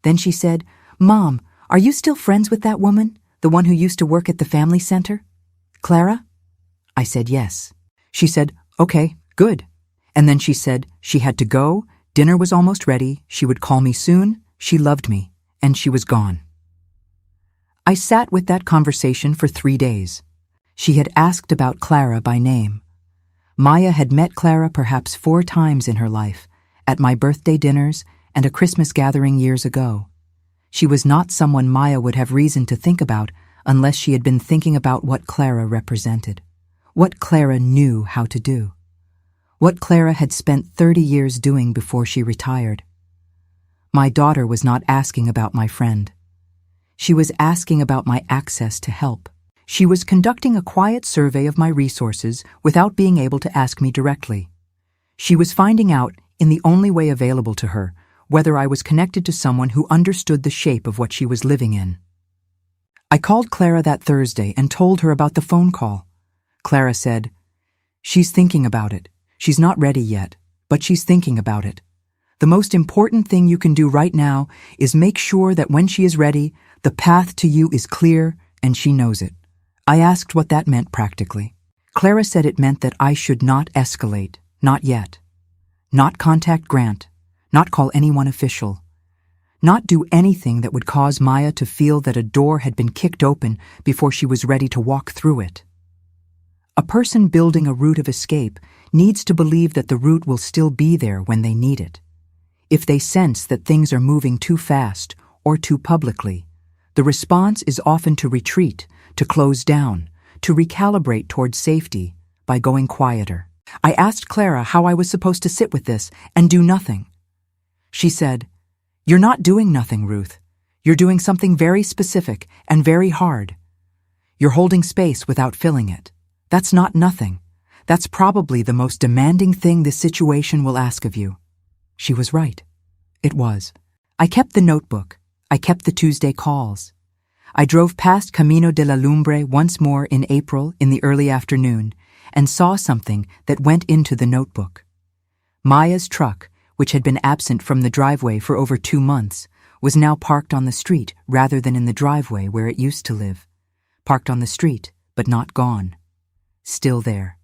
Then she said, "Mom, are you still friends with that woman, the one who used to work at the family center? Clara?" I said yes. She said, "Okay, good." And then she said she had to go, dinner was almost ready, she would call me soon, she loved me, and she was gone. I sat with that conversation for 3 days. She had asked about Clara by name. Maya had met Clara perhaps 4 times in her life, at my birthday dinners and a Christmas gathering years ago. She was not someone Maya would have reason to think about unless she had been thinking about what Clara represented, what Clara knew how to do, what Clara had spent 30 years doing before she retired. My daughter was not asking about my friend. She was asking about my access to help. She was conducting a quiet survey of my resources without being able to ask me directly. She was finding out, in the only way available to her, whether I was connected to someone who understood the shape of what she was living in. I called Clara that Thursday and told her about the phone call. Clara said, "She's thinking about it. She's not ready yet, but she's thinking about it. The most important thing you can do right now is make sure that when she is ready, the path to you is clear and she knows it." I asked what that meant practically. Clara said it meant that I should not escalate, not yet. Not contact Grant, not call anyone official. Not do anything that would cause Maya to feel that a door had been kicked open before she was ready to walk through it. A person building a route of escape needs to believe that the route will still be there when they need it. If they sense that things are moving too fast or too publicly, the response is often to retreat, to close down, to recalibrate towards safety by going quieter. I asked Clara how I was supposed to sit with this and do nothing. She said, "You're not doing nothing, Ruth. You're doing something very specific and very hard. You're holding space without filling it. That's not nothing. That's probably the most demanding thing this situation will ask of you." She was right. It was. I kept the notebook. I kept the Tuesday calls. I drove past Camino de la Lumbre once more in April in the early afternoon and saw something that went into the notebook. Maya's truck, which had been absent from the driveway for over 2 months, was now parked on the street rather than in the driveway where it used to live. Parked on the street, but not gone. Still there.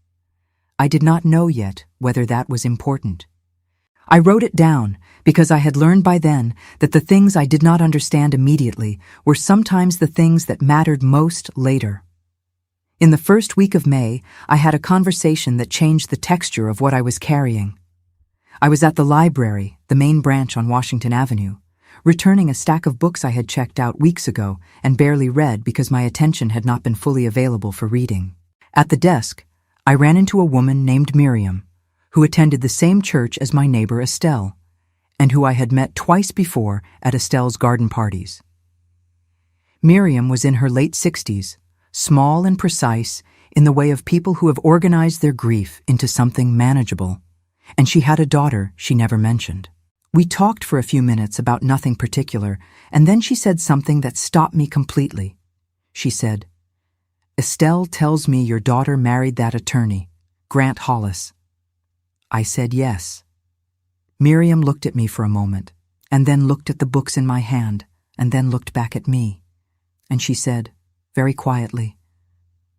I did not know yet whether that was important. I wrote it down because I had learned by then that the things I did not understand immediately were sometimes the things that mattered most later. In the first week of May, I had a conversation that changed the texture of what I was carrying. I was at the library, the main branch on Washington Avenue, returning a stack of books I had checked out weeks ago and barely read because my attention had not been fully available for reading. At the desk, I ran into a woman named Miriam, who attended the same church as my neighbor Estelle, and who I had met twice before at Estelle's garden parties. Miriam was in her late 60s, small and precise in the way of people who have organized their grief into something manageable, and she had a daughter she never mentioned. We talked for a few minutes about nothing particular, and then she said something that stopped me completely. She said, "Estelle tells me your daughter married that attorney, Grant Hollis." I said yes. Miriam looked at me for a moment, and then looked at the books in my hand, and then looked back at me. And she said, very quietly,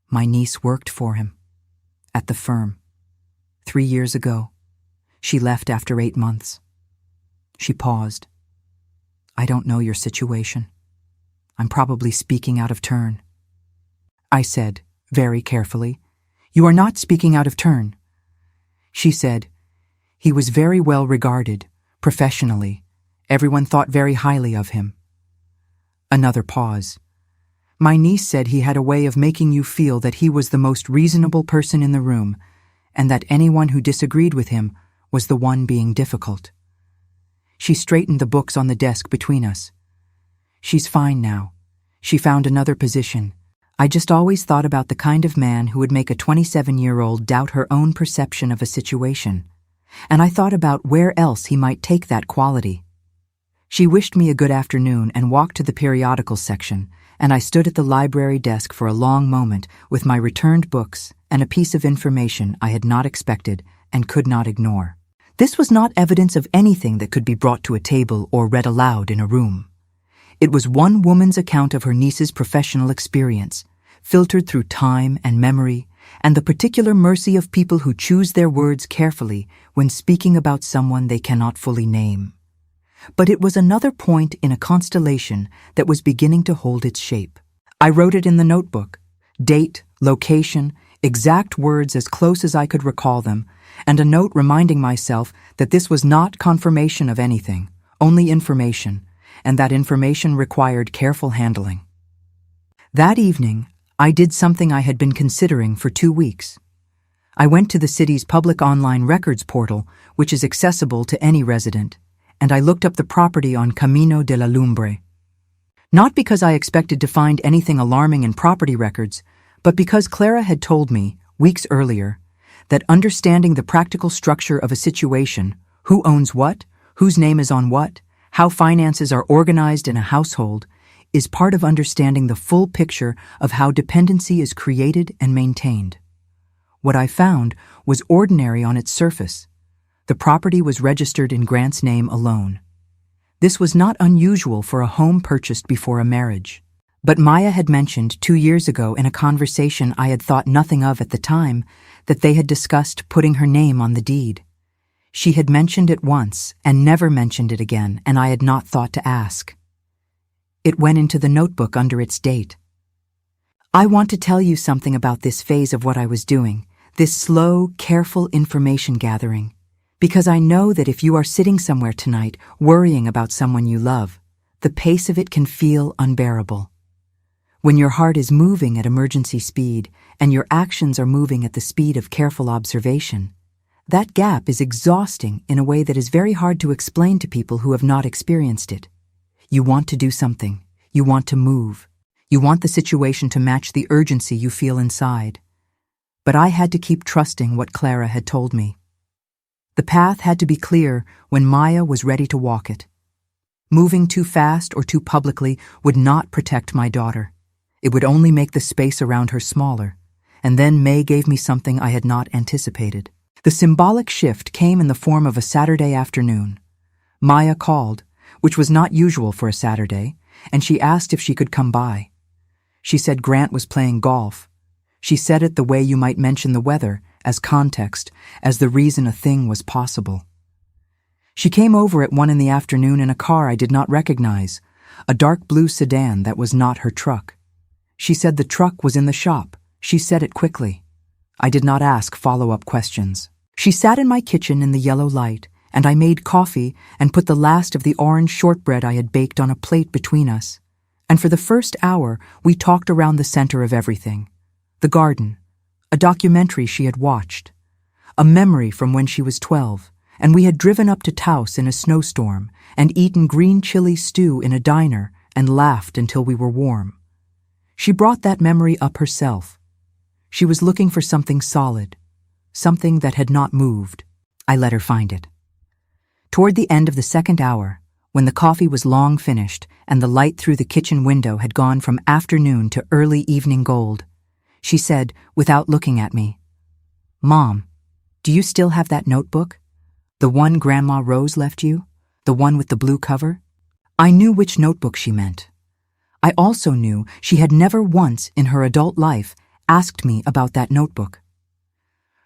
"My niece worked for him. At the firm. 3 years ago. She left after 8 months." She paused. "I don't know your situation. I'm probably speaking out of turn." I said, very carefully, "You are not speaking out of turn." She said, He was very well regarded, professionally. Everyone thought very highly of him. Another pause. My niece said he had a way of making you feel that he was the most reasonable person in the room, and that anyone who disagreed with him was the one being difficult. She straightened the books on the desk between us. She's fine now. She found another position. I just always thought about the kind of man who would make a 27-year-old doubt her own perception of a situation, and I thought about where else he might take that quality. She wished me a good afternoon and walked to the periodical section, and I stood at the library desk for a long moment with my returned books and a piece of information I had not expected and could not ignore. This was not evidence of anything that could be brought to a table or read aloud in a room. It was one woman's account of her niece's professional experience, filtered through time and memory, and the particular mercy of people who choose their words carefully when speaking about someone they cannot fully name. But it was another point in a constellation that was beginning to hold its shape. I wrote it in the notebook: date, location, exact words as close as I could recall them, and a note reminding myself that this was not confirmation of anything, only information, and that information required careful handling. That evening, I did something I had been considering for 2 weeks. I went to the city's public online records portal, which is accessible to any resident, and I looked up the property on Camino de la Lumbre. Not because I expected to find anything alarming in property records, but because Clara had told me, weeks earlier, that understanding the practical structure of a situation, who owns what, whose name is on what, how finances are organized in a household, is part of understanding the full picture of how dependency is created and maintained. What I found was ordinary on its surface. The property was registered in Grant's name alone. This was not unusual for a home purchased before a marriage. But Maya had mentioned 2 years ago in a conversation I had thought nothing of at the time that they had discussed putting her name on the deed. She had mentioned it once and never mentioned it again, and I had not thought to ask. It went into the notebook under its date. I want to tell you something about this phase of what I was doing, this slow, careful information gathering, because I know that if you are sitting somewhere tonight worrying about someone you love, the pace of it can feel unbearable. When your heart is moving at emergency speed and your actions are moving at the speed of careful observation, that gap is exhausting in a way that is very hard to explain to people who have not experienced it. You want to do something. You want to move. You want the situation to match the urgency you feel inside. But I had to keep trusting what Clara had told me. The path had to be clear when Maya was ready to walk it. Moving too fast or too publicly would not protect my daughter. It would only make the space around her smaller. And then May gave me something I had not anticipated. The symbolic shift came in the form of a Saturday afternoon. Maya called, which was not usual for a Saturday, and she asked if she could come by. She said Grant was playing golf. She said it the way you might mention the weather, as context, as the reason a thing was possible. She came over at 1 PM in a car I did not recognize, a dark blue sedan that was not her truck. She said the truck was in the shop. She said it quickly. I did not ask follow-up questions. She sat in my kitchen in the yellow light, and I made coffee and put the last of the orange shortbread I had baked on a plate between us. And for the first hour, we talked around the center of everything. The garden, a documentary she had watched, a memory from when she was 12, and we had driven up to Taos in a snowstorm and eaten green chili stew in a diner and laughed until we were warm. She brought that memory up herself. She was looking for something solid, something that had not moved. I let her find it. Toward the end of the second hour, when the coffee was long finished and the light through the kitchen window had gone from afternoon to early evening gold, she said, without looking at me, "Mom, do you still have that notebook? The one Grandma Rose left you? The one with the blue cover?" I knew which notebook she meant. I also knew she had never once in her adult life asked me about that notebook.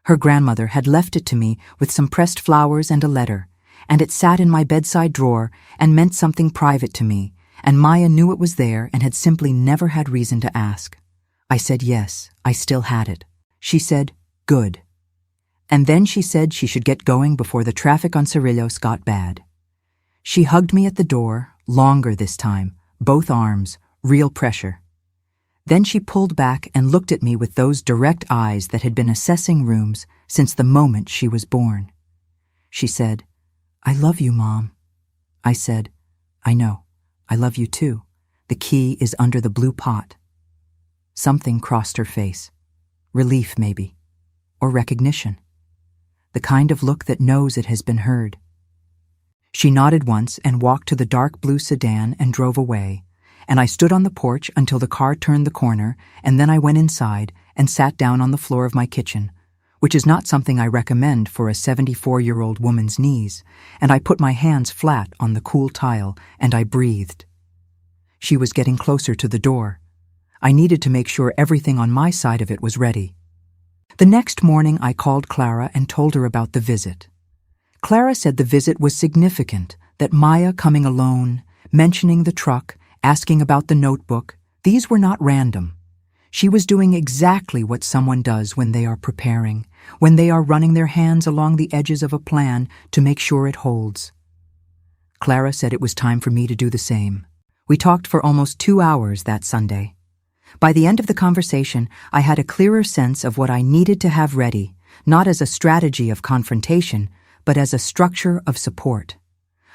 Her grandmother had left it to me with some pressed flowers and a letter, and it sat in my bedside drawer and meant something private to me, and Maya knew it was there and had simply never had reason to ask. I said yes, I still had it. She said, "Good." And then she said she should get going before the traffic on Cerrillos got bad. She hugged me at the door, longer this time, both arms, real pressure. Then she pulled back and looked at me with those direct eyes that had been assessing rooms since the moment she was born. She said, "I love you, Mom." I said, "I know. I love you too. The key is under the blue pot." Something crossed her face. Relief, maybe. Or recognition. The kind of look that knows it has been heard. She nodded once and walked to the dark blue sedan and drove away, and I stood on the porch until the car turned the corner, and then I went inside and sat down on the floor of my kitchen, which is not something I recommend for a 74-year-old woman's knees, and I put my hands flat on the cool tile and I breathed. She was getting closer to the door. I needed to make sure everything on my side of it was ready. The next morning I called Clara and told her about the visit. Clara said the visit was significant, that Maya coming alone, mentioning the truck, asking about the notebook, these were not random. She was doing exactly what someone does when they are preparing, when they are running their hands along the edges of a plan to make sure it holds. Clara said it was time for me to do the same. We talked for almost 2 hours that Sunday. By the end of the conversation, I had a clearer sense of what I needed to have ready, not as a strategy of confrontation, but as a structure of support.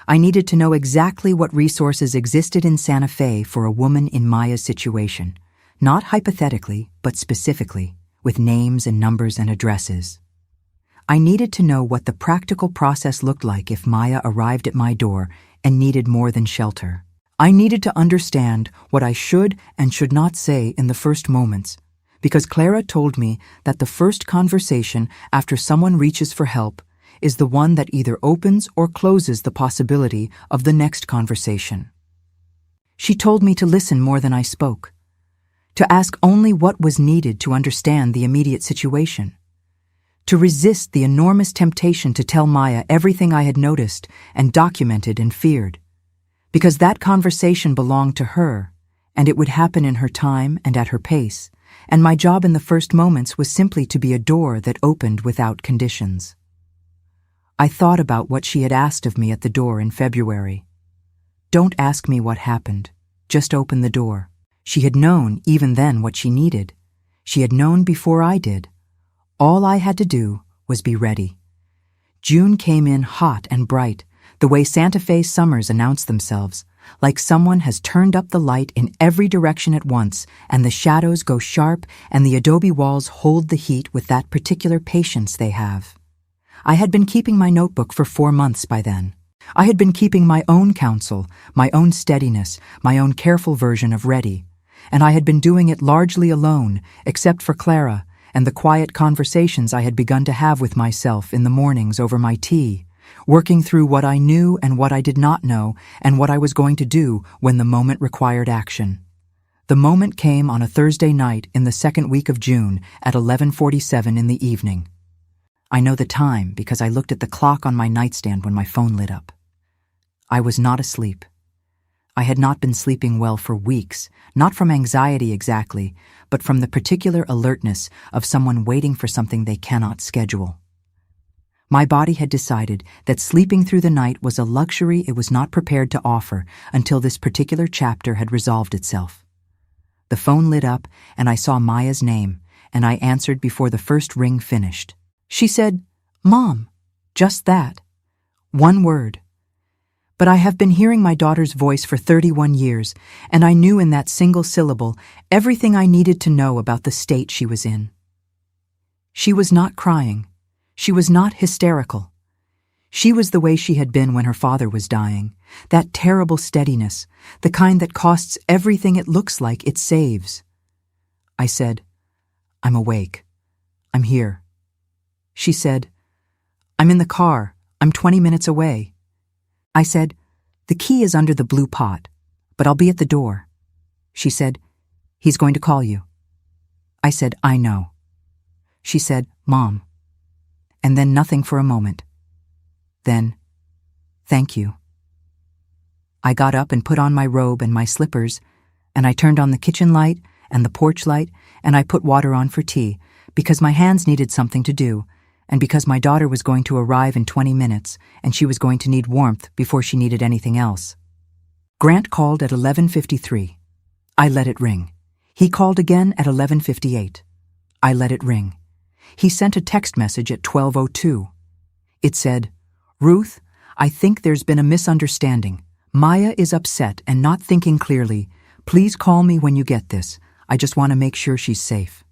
I needed to know exactly what resources existed in Santa Fe for a woman in Maya's situation, not hypothetically, but specifically, with names and numbers and addresses. I needed to know what the practical process looked like if Maya arrived at my door and needed more than shelter. I needed to understand what I should and should not say in the first moments, because Clara told me that the first conversation after someone reaches for help is the one that either opens or closes the possibility of the next conversation. She told me to listen more than I spoke, to ask only what was needed to understand the immediate situation, to resist the enormous temptation to tell Maya everything I had noticed and documented and feared, because that conversation belonged to her, and it would happen in her time and at her pace, and my job in the first moments was simply to be a door that opened without conditions. I thought about what she had asked of me at the door in February. Don't ask me what happened, just open the door. She had known even then what she needed. She had known before I did. All I had to do was be ready. June came in hot and bright, the way Santa Fe summers announce themselves, like someone has turned up the light in every direction at once, and the shadows go sharp and the adobe walls hold the heat with that particular patience they have. I had been keeping my notebook for 4 months by then. I had been keeping my own counsel, my own steadiness, my own careful version of ready, and I had been doing it largely alone, except for Clara and the quiet conversations I had begun to have with myself in the mornings over my tea, working through what I knew and what I did not know and what I was going to do when the moment required action. The moment came on a Thursday night in the second week of June at 11:47 in the evening. I know the time because I looked at the clock on my nightstand when my phone lit up. I was not asleep. I had not been sleeping well for weeks, not from anxiety exactly, but from the particular alertness of someone waiting for something they cannot schedule. My body had decided that sleeping through the night was a luxury it was not prepared to offer until this particular chapter had resolved itself. The phone lit up, and I saw Maya's name, and I answered before the first ring finished. She said, "Mom," just that. One word. But I have been hearing my daughter's voice for 31 years, and I knew in that single syllable everything I needed to know about the state she was in. She was not crying. She was not hysterical. She was the way she had been when her father was dying, that terrible steadiness, the kind that costs everything it looks like it saves. I said, "I'm awake. I'm here." She said, "I'm in the car. I'm 20 minutes away." I said, "The key is under the blue pot, but I'll be at the door." She said, "He's going to call you." I said, "I know." She said, "Mom." And then nothing for a moment. Then, "Thank you." I got up and put on my robe and my slippers, and I turned on the kitchen light and the porch light, and I put water on for tea, because my hands needed something to do, and because my daughter was going to arrive in 20 minutes and she was going to need warmth before she needed anything else. Grant called at 11:53. I let it ring. He called again at 11:58. I let it ring. He sent a text message at 12:02. It said, "Ruth, I think there's been a misunderstanding. Maya is upset and not thinking clearly. Please call me when you get this. I just want to make sure she's safe."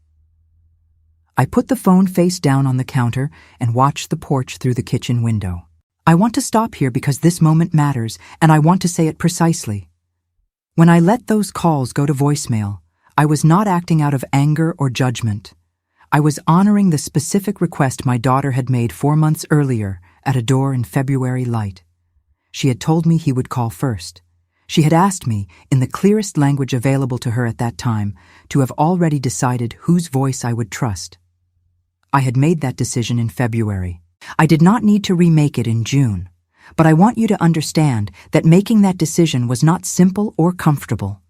I put the phone face down on the counter and watched the porch through the kitchen window. I want to stop here because this moment matters, and I want to say it precisely. When I let those calls go to voicemail, I was not acting out of anger or judgment. I was honoring the specific request my daughter had made 4 months earlier at a door in February light. She had told me he would call first. She had asked me, in the clearest language available to her at that time, to have already decided whose voice I would trust. I had made that decision in February. I did not need to remake it in June, but I want you to understand that making that decision was not simple or comfortable.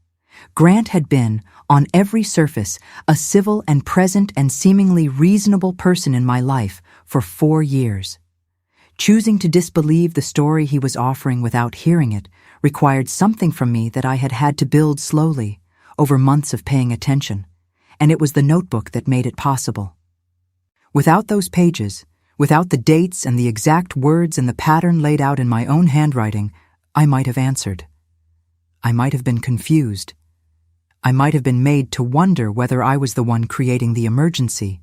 Grant had been, on every surface, a civil and present and seemingly reasonable person in my life for 4 years. Choosing to disbelieve the story he was offering without hearing it required something from me that I had had to build slowly, over months of paying attention, and it was the notebook that made it possible. Without those pages, without the dates and the exact words and the pattern laid out in my own handwriting, I might have answered. I might have been confused. I might have been made to wonder whether I was the one creating the emergency.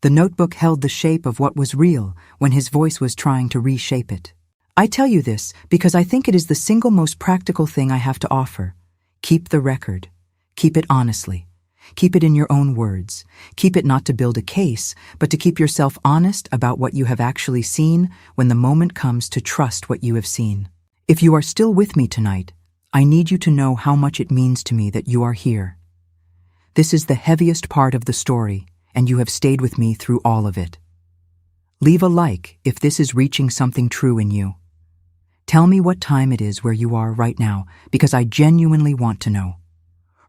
The notebook held the shape of what was real when his voice was trying to reshape it. I tell you this because I think it is the single most practical thing I have to offer. Keep the record. Keep it honestly. Keep it in your own words. Keep it not to build a case, but to keep yourself honest about what you have actually seen when the moment comes to trust what you have seen. If you are still with me tonight, I need you to know how much it means to me that you are here. This is the heaviest part of the story, and you have stayed with me through all of it. Leave a like if this is reaching something true in you. Tell me what time it is where you are right now, because I genuinely want to know.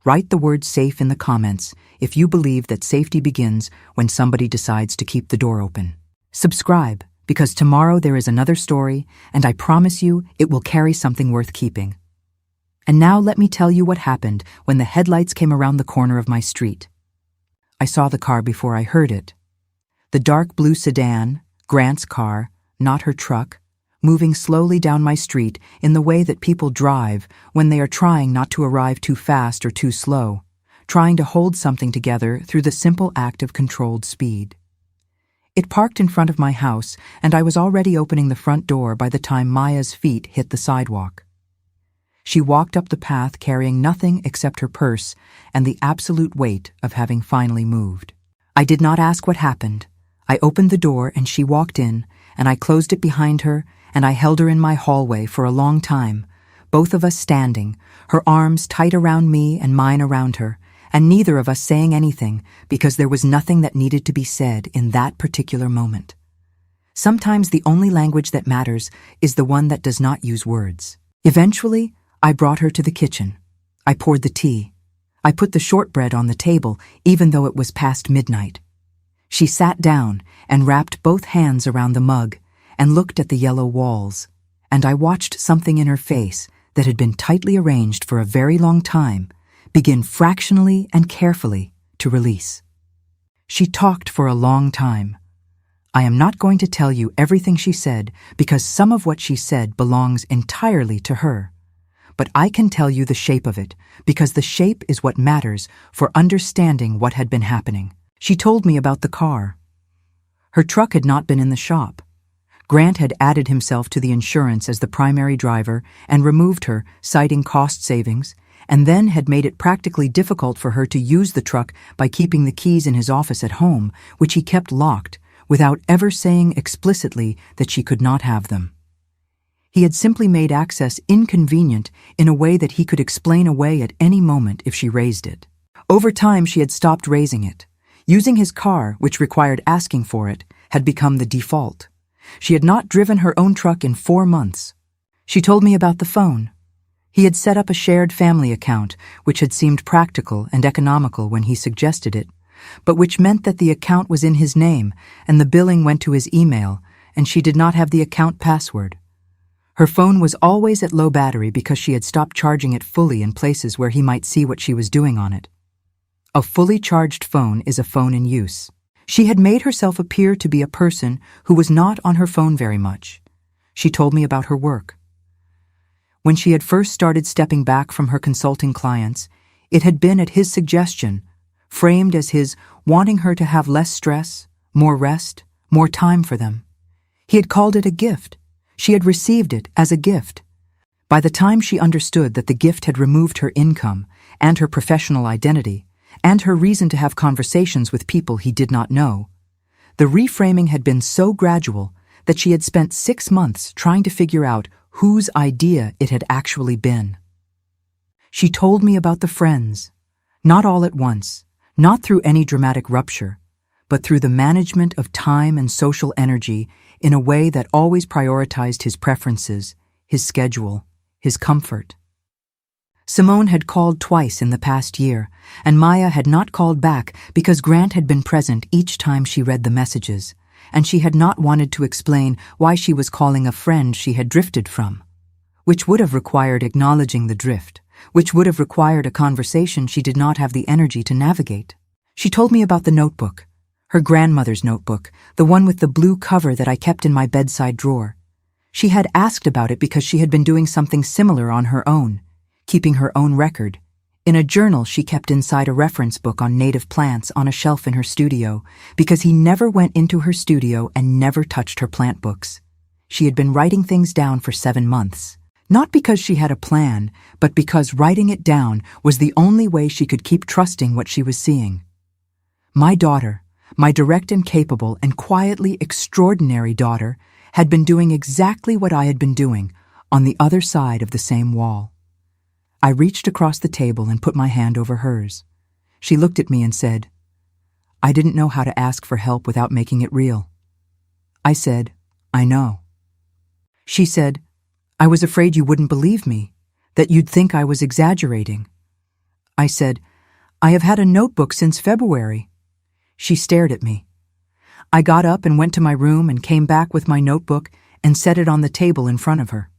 Write the word safe in the comments if you believe that safety begins when somebody decides to keep the door open. Subscribe, because tomorrow there is another story, and I promise you it will carry something worth keeping. And now let me tell you what happened when the headlights came around the corner of my street. I saw the car before I heard it. The dark blue sedan, Grant's car, not her truck, moving slowly down my street in the way that people drive when they are trying not to arrive too fast or too slow, trying to hold something together through the simple act of controlled speed. It parked in front of my house, and I was already opening the front door by the time Maya's feet hit the sidewalk. She walked up the path carrying nothing except her purse and the absolute weight of having finally moved. I did not ask what happened. I opened the door and she walked in, and I closed it behind her, and I held her in my hallway for a long time, both of us standing, her arms tight around me and mine around her, and neither of us saying anything because there was nothing that needed to be said in that particular moment. Sometimes the only language that matters is the one that does not use words. Eventually, I brought her to the kitchen. I poured the tea. I put the shortbread on the table, even though it was past midnight. She sat down and wrapped both hands around the mug and looked at the yellow walls, and I watched something in her face that had been tightly arranged for a very long time begin fractionally and carefully to release. She talked for a long time. I am not going to tell you everything she said because some of what she said belongs entirely to her. But I can tell you the shape of it because the shape is what matters for understanding what had been happening. She told me about the car. Her truck had not been in the shop. Grant had added himself to the insurance as the primary driver and removed her, citing cost savings, and then had made it practically difficult for her to use the truck by keeping the keys in his office at home, which he kept locked, without ever saying explicitly that she could not have them. He had simply made access inconvenient in a way that he could explain away at any moment if she raised it. Over time, she had stopped raising it. Using his car, which required asking for it, had become the default. She had not driven her own truck in 4 months. She told me about the phone. He had set up a shared family account, which had seemed practical and economical when he suggested it, but which meant that the account was in his name and the billing went to his email, and she did not have the account password. Her phone was always at low battery because she had stopped charging it fully in places where he might see what she was doing on it. A fully charged phone is a phone in use. She had made herself appear to be a person who was not on her phone very much. She told me about her work. When she had first started stepping back from her consulting clients, it had been at his suggestion, framed as his wanting her to have less stress, more rest, more time for them. He had called it a gift. She had received it as a gift. By the time she understood that the gift had removed her income and her professional identity, and her reason to have conversations with people he did not know, the reframing had been so gradual that she had spent 6 months trying to figure out whose idea it had actually been. She told me about the friends, not all at once, not through any dramatic rupture, but through the management of time and social energy in a way that always prioritized his preferences, his schedule, his comfort. Simone had called twice in the past year, and Maya had not called back because Grant had been present each time she read the messages, and she had not wanted to explain why she was calling a friend she had drifted from, which would have required acknowledging the drift, which would have required a conversation she did not have the energy to navigate. She told me about the notebook, her grandmother's notebook, the one with the blue cover that I kept in my bedside drawer. She had asked about it because she had been doing something similar on her own, keeping her own record, in a journal she kept inside a reference book on native plants on a shelf in her studio, because he never went into her studio and never touched her plant books. She had been writing things down for 7 months, not because she had a plan, but because writing it down was the only way she could keep trusting what she was seeing. My daughter, my direct and capable and quietly extraordinary daughter, had been doing exactly what I had been doing, on the other side of the same wall. I reached across the table and put my hand over hers. She looked at me and said, "I didn't know how to ask for help without making it real." I said, "I know." She said, "I was afraid you wouldn't believe me, that you'd think I was exaggerating." I said, "I have had a notebook since February." She stared at me. I got up and went to my room and came back with my notebook and set it on the table in front of her.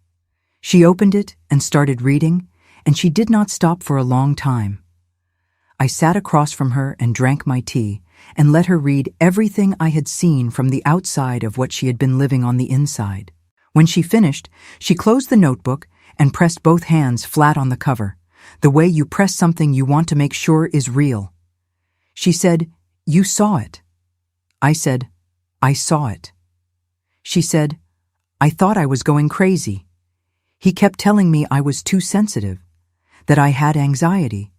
She opened it and started reading, and she did not stop for a long time. I sat across from her and drank my tea and let her read everything I had seen from the outside of what she had been living on the inside. When she finished, she closed the notebook and pressed both hands flat on the cover, the way you press something you want to make sure is real. She said, "You saw it." I said, "I saw it." She said, "I thought I was going crazy. He kept telling me I was too sensitive, that I had anxiety,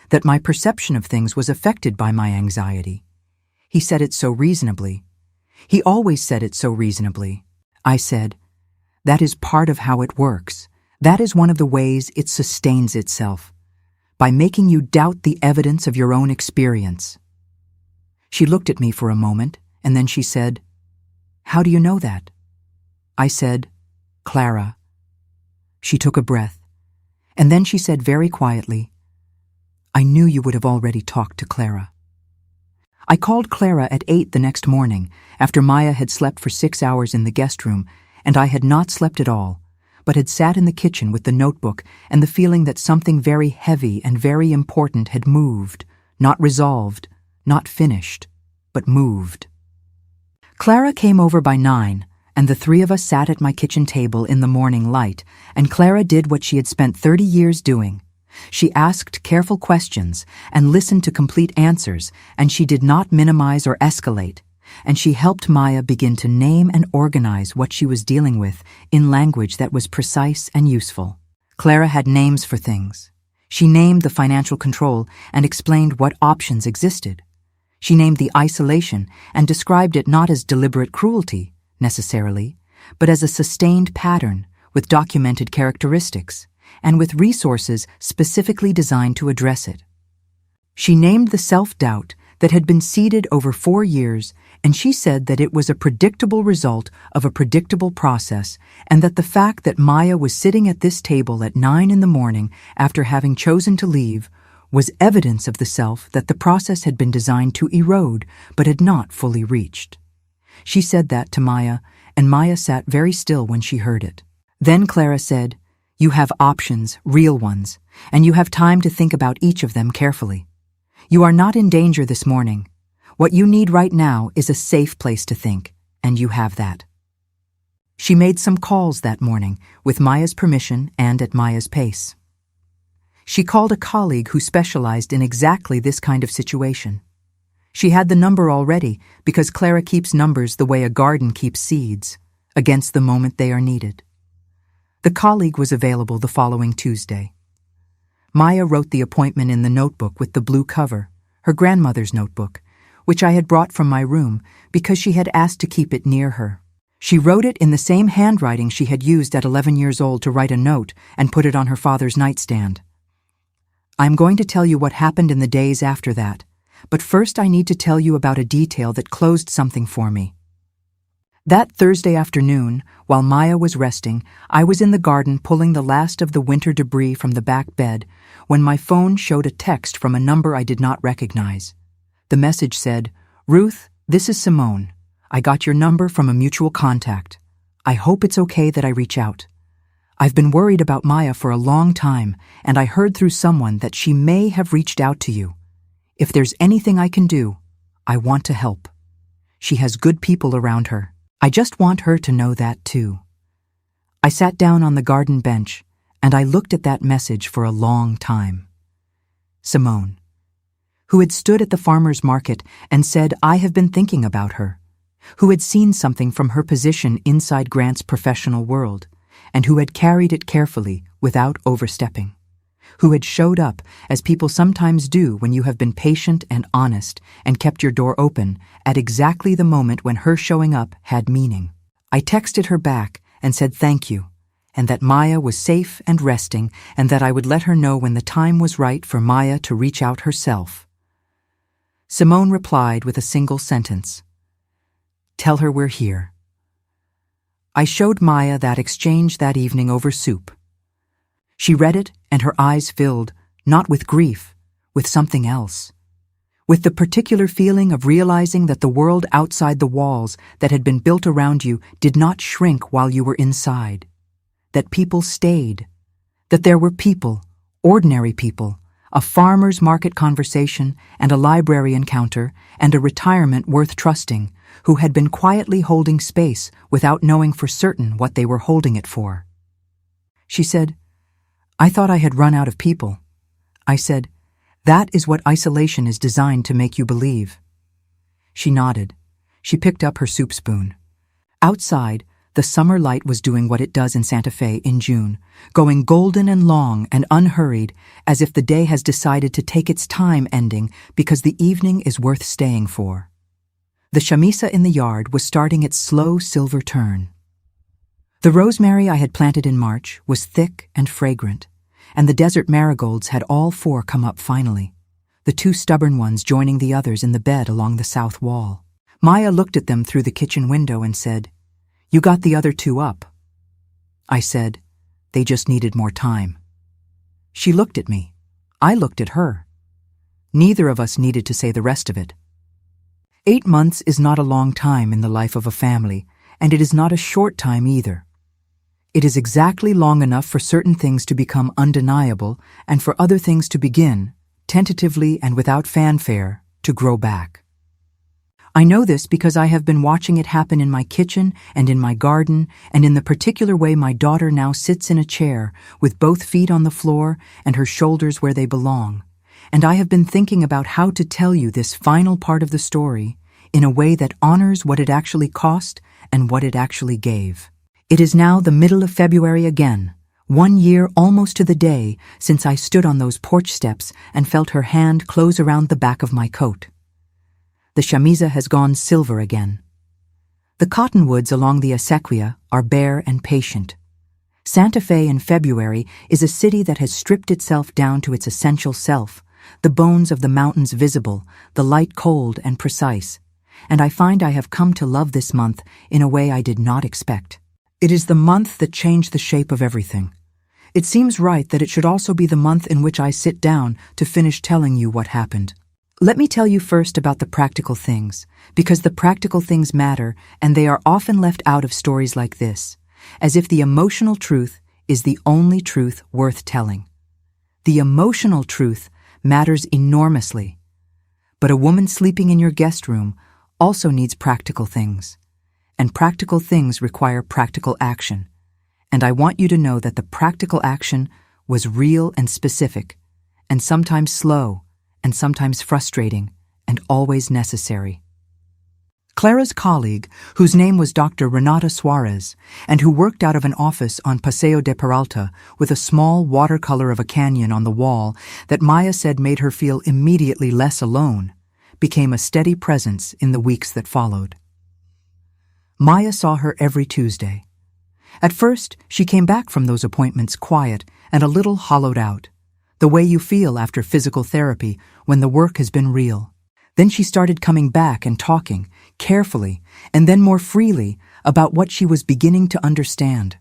that my perception of things was affected by my anxiety. He said it so reasonably. He always said it so reasonably." I said, "That is part of how it works. That is one of the ways it sustains itself, by making you doubt the evidence of your own experience." She looked at me for a moment, and then she said, "How do you know that?" I said, "Clara." She took a breath, and then she said very quietly, "I knew you would have already talked to Clara." I called Clara at 8 the next morning, after Maya had slept for 6 hours in the guest room, and I had not slept at all, but had sat in the kitchen with the notebook and the feeling that something very heavy and very important had moved, not resolved, not finished, but moved. Clara came over by 9, and the 3 of us sat at my kitchen table in the morning light, and Clara did what she had spent 30 years doing. She asked careful questions and listened to complete answers, and she did not minimize or escalate, and she helped Maya begin to name and organize what she was dealing with in language that was precise and useful. Clara had names for things. She named the financial control and explained what options existed. She named the isolation and described it not as deliberate cruelty, necessarily, but as a sustained pattern with documented characteristics and with resources specifically designed to address it. She named the self-doubt that had been seeded over 4 years, and she said that it was a predictable result of a predictable process, and that the fact that Maya was sitting at this table at 9 in the morning after having chosen to leave was evidence of the self that the process had been designed to erode but had not fully reached. She said that to Maya, and Maya sat very still when she heard it. Then Clara said, "You have options, real ones, and you have time to think about each of them carefully. You are not in danger this morning. What you need right now is a safe place to think, and you have that." She made some calls that morning, with Maya's permission and at Maya's pace. She called a colleague who specialized in exactly this kind of situation. She had the number already because Clara keeps numbers the way a garden keeps seeds, against the moment they are needed. The colleague was available the following Tuesday. Maya wrote the appointment in the notebook with the blue cover, her grandmother's notebook, which I had brought from my room because she had asked to keep it near her. She wrote it in the same handwriting she had used at 11 years old to write a note and put it on her father's nightstand. "I'm going to tell you what happened in the days after that, but first I need to tell you about a detail that closed something for me." That Thursday afternoon, while Maya was resting, I was in the garden pulling the last of the winter debris from the back bed when my phone showed a text from a number I did not recognize. The message said, "Ruth, this is Simone. I got your number from a mutual contact. I hope it's okay that I reach out. I've been worried about Maya for a long time, and I heard through someone that she may have reached out to you. If there's anything I can do, I want to help. She has good people around her. I just want her to know that too." I sat down on the garden bench, and I looked at that message for a long time. Simone, who had stood at the farmer's market and said, "I have been thinking about her," who had seen something from her position inside Grant's professional world, and who had carried it carefully without overstepping, who had showed up as people sometimes do when you have been patient and honest and kept your door open at exactly the moment when her showing up had meaning. I texted her back and said thank you, and that Maya was safe and resting, and that I would let her know when the time was right for Maya to reach out herself. Simone replied with a single sentence, "Tell her we're here." I showed Maya that exchange that evening over soup. She read it, and her eyes filled, not with grief, with something else. With the particular feeling of realizing that the world outside the walls that had been built around you did not shrink while you were inside. That people stayed. That there were people, ordinary people, a farmer's market conversation and a library encounter and a retirement worth trusting, who had been quietly holding space without knowing for certain what they were holding it for. She said, "I thought I had run out of people." I said, "That is what isolation is designed to make you believe." She nodded. She picked up her soup spoon. Outside, the summer light was doing what it does in Santa Fe in June, going golden and long and unhurried, as if the day has decided to take its time ending because the evening is worth staying for. The chamisa in the yard was starting its slow silver turn. The rosemary I had planted in March was thick and fragrant, and the desert marigolds had all four come up finally, the two stubborn ones joining the others in the bed along the south wall. Maya looked at them through the kitchen window and said, "You got the other two up." I said, "They just needed more time." She looked at me. I looked at her. Neither of us needed to say the rest of it. 8 months is not a long time in the life of a family, and it is not a short time either. It is exactly long enough for certain things to become undeniable and for other things to begin, tentatively and without fanfare, to grow back. I know this because I have been watching it happen in my kitchen and in my garden and in the particular way my daughter now sits in a chair with both feet on the floor and her shoulders where they belong. And I have been thinking about how to tell you this final part of the story in a way that honors what it actually cost and what it actually gave. It is now the middle of February again, 1 year almost to the day since I stood on those porch steps and felt her hand close around the back of my coat. The chamisa has gone silver again. The cottonwoods along the acequia are bare and patient. Santa Fe in February is a city that has stripped itself down to its essential self, the bones of the mountains visible, the light cold and precise, and I find I have come to love this month in a way I did not expect. It is the month that changed the shape of everything. It seems right that it should also be the month in which I sit down to finish telling you what happened. Let me tell you first about the practical things, because the practical things matter and they are often left out of stories like this, as if the emotional truth is the only truth worth telling. The emotional truth matters enormously. But a woman sleeping in your guest room also needs practical things. And practical things require practical action. And I want you to know that the practical action was real and specific, and sometimes slow, and sometimes frustrating, and always necessary. Clara's colleague, whose name was Dr. Renata Suarez, and who worked out of an office on Paseo de Peralta with a small watercolor of a canyon on the wall that Maya said made her feel immediately less alone, became a steady presence in the weeks that followed. Maya saw her every Tuesday. At first, she came back from those appointments quiet and a little hollowed out, the way you feel after physical therapy when the work has been real. Then she started coming back and talking, carefully, and then more freely, about what she was beginning to understand.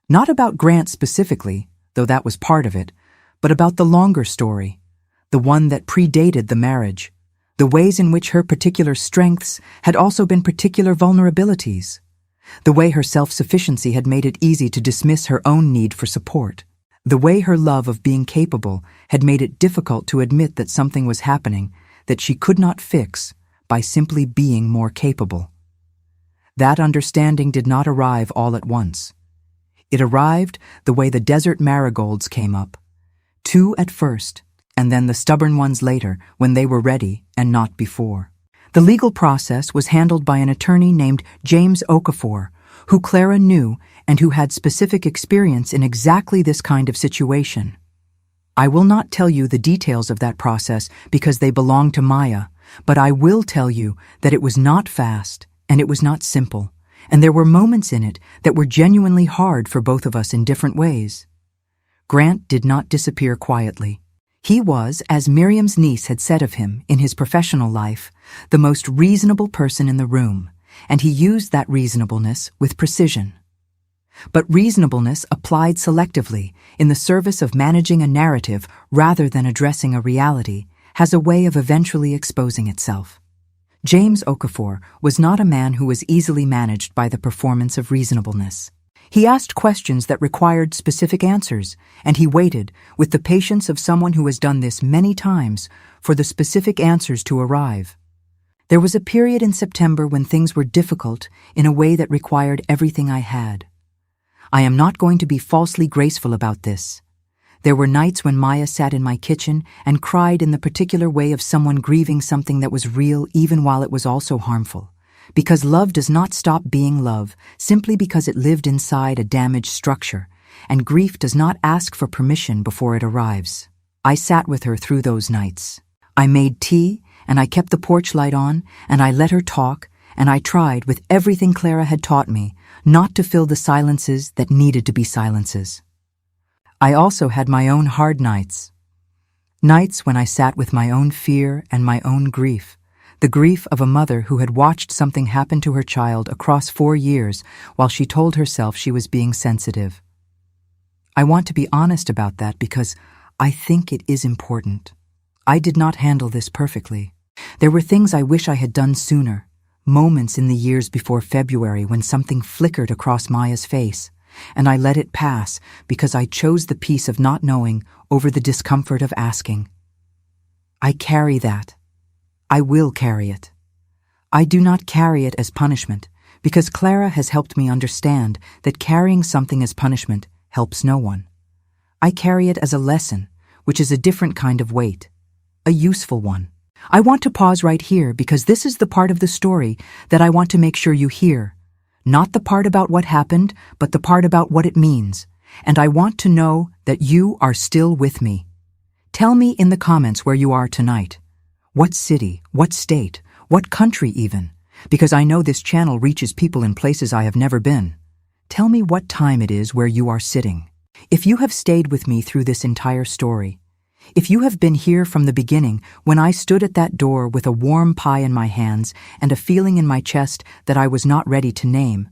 Not about Grant specifically, though that was part of it, but about the longer story, the one that predated the marriage, the ways in which her particular strengths had also been particular vulnerabilities, the way her self-sufficiency had made it easy to dismiss her own need for support, the way her love of being capable had made it difficult to admit that something was happening that she could not fix by simply being more capable. That understanding did not arrive all at once. It arrived the way the desert marigolds came up, 2 at first, and then the stubborn ones later when they were ready and not before. The legal process was handled by an attorney named James Okafor, who Clara knew and who had specific experience in exactly this kind of situation. I will not tell you the details of that process because they belong to Maya, but I will tell you that it was not fast and it was not simple, and there were moments in it that were genuinely hard for both of us in different ways. Grant did not disappear quietly. He was, as Miriam's niece had said of him in his professional life, the most reasonable person in the room, and he used that reasonableness with precision. But reasonableness applied selectively in the service of managing a narrative rather than addressing a reality has a way of eventually exposing itself. James Okafor was not a man who was easily managed by the performance of reasonableness. He asked questions that required specific answers, and he waited, with the patience of someone who has done this many times, for the specific answers to arrive. There was a period in September when things were difficult in a way that required everything I had. I am not going to be falsely graceful about this. There were nights when Maya sat in my kitchen and cried in the particular way of someone grieving something that was real even while it was also harmful. Because love does not stop being love simply because it lived inside a damaged structure, and grief does not ask for permission before it arrives. I sat with her through those nights. I made tea, and I kept the porch light on, and I let her talk, and I tried, with everything Clara had taught me, not to fill the silences that needed to be silences. I also had my own hard nights. Nights when I sat with my own fear and my own grief. The grief of a mother who had watched something happen to her child across 4 years while she told herself she was being sensitive. I want to be honest about that because I think it is important. I did not handle this perfectly. There were things I wish I had done sooner, moments in the years before February when something flickered across Maya's face, and I let it pass because I chose the peace of not knowing over the discomfort of asking. I carry that. I will carry it. I do not carry it as punishment, because Clara has helped me understand that carrying something as punishment helps no one. I carry it as a lesson, which is a different kind of weight, a useful one. I want to pause right here because this is the part of the story that I want to make sure you hear. Not the part about what happened, but the part about what it means. And I want to know that you are still with me. Tell me in the comments where you are tonight. What city, what state, what country even, because I know this channel reaches people in places I have never been. Tell me what time it is where you are sitting. If you have stayed with me through this entire story, if you have been here from the beginning when I stood at that door with a warm pie in my hands and a feeling in my chest that I was not ready to name,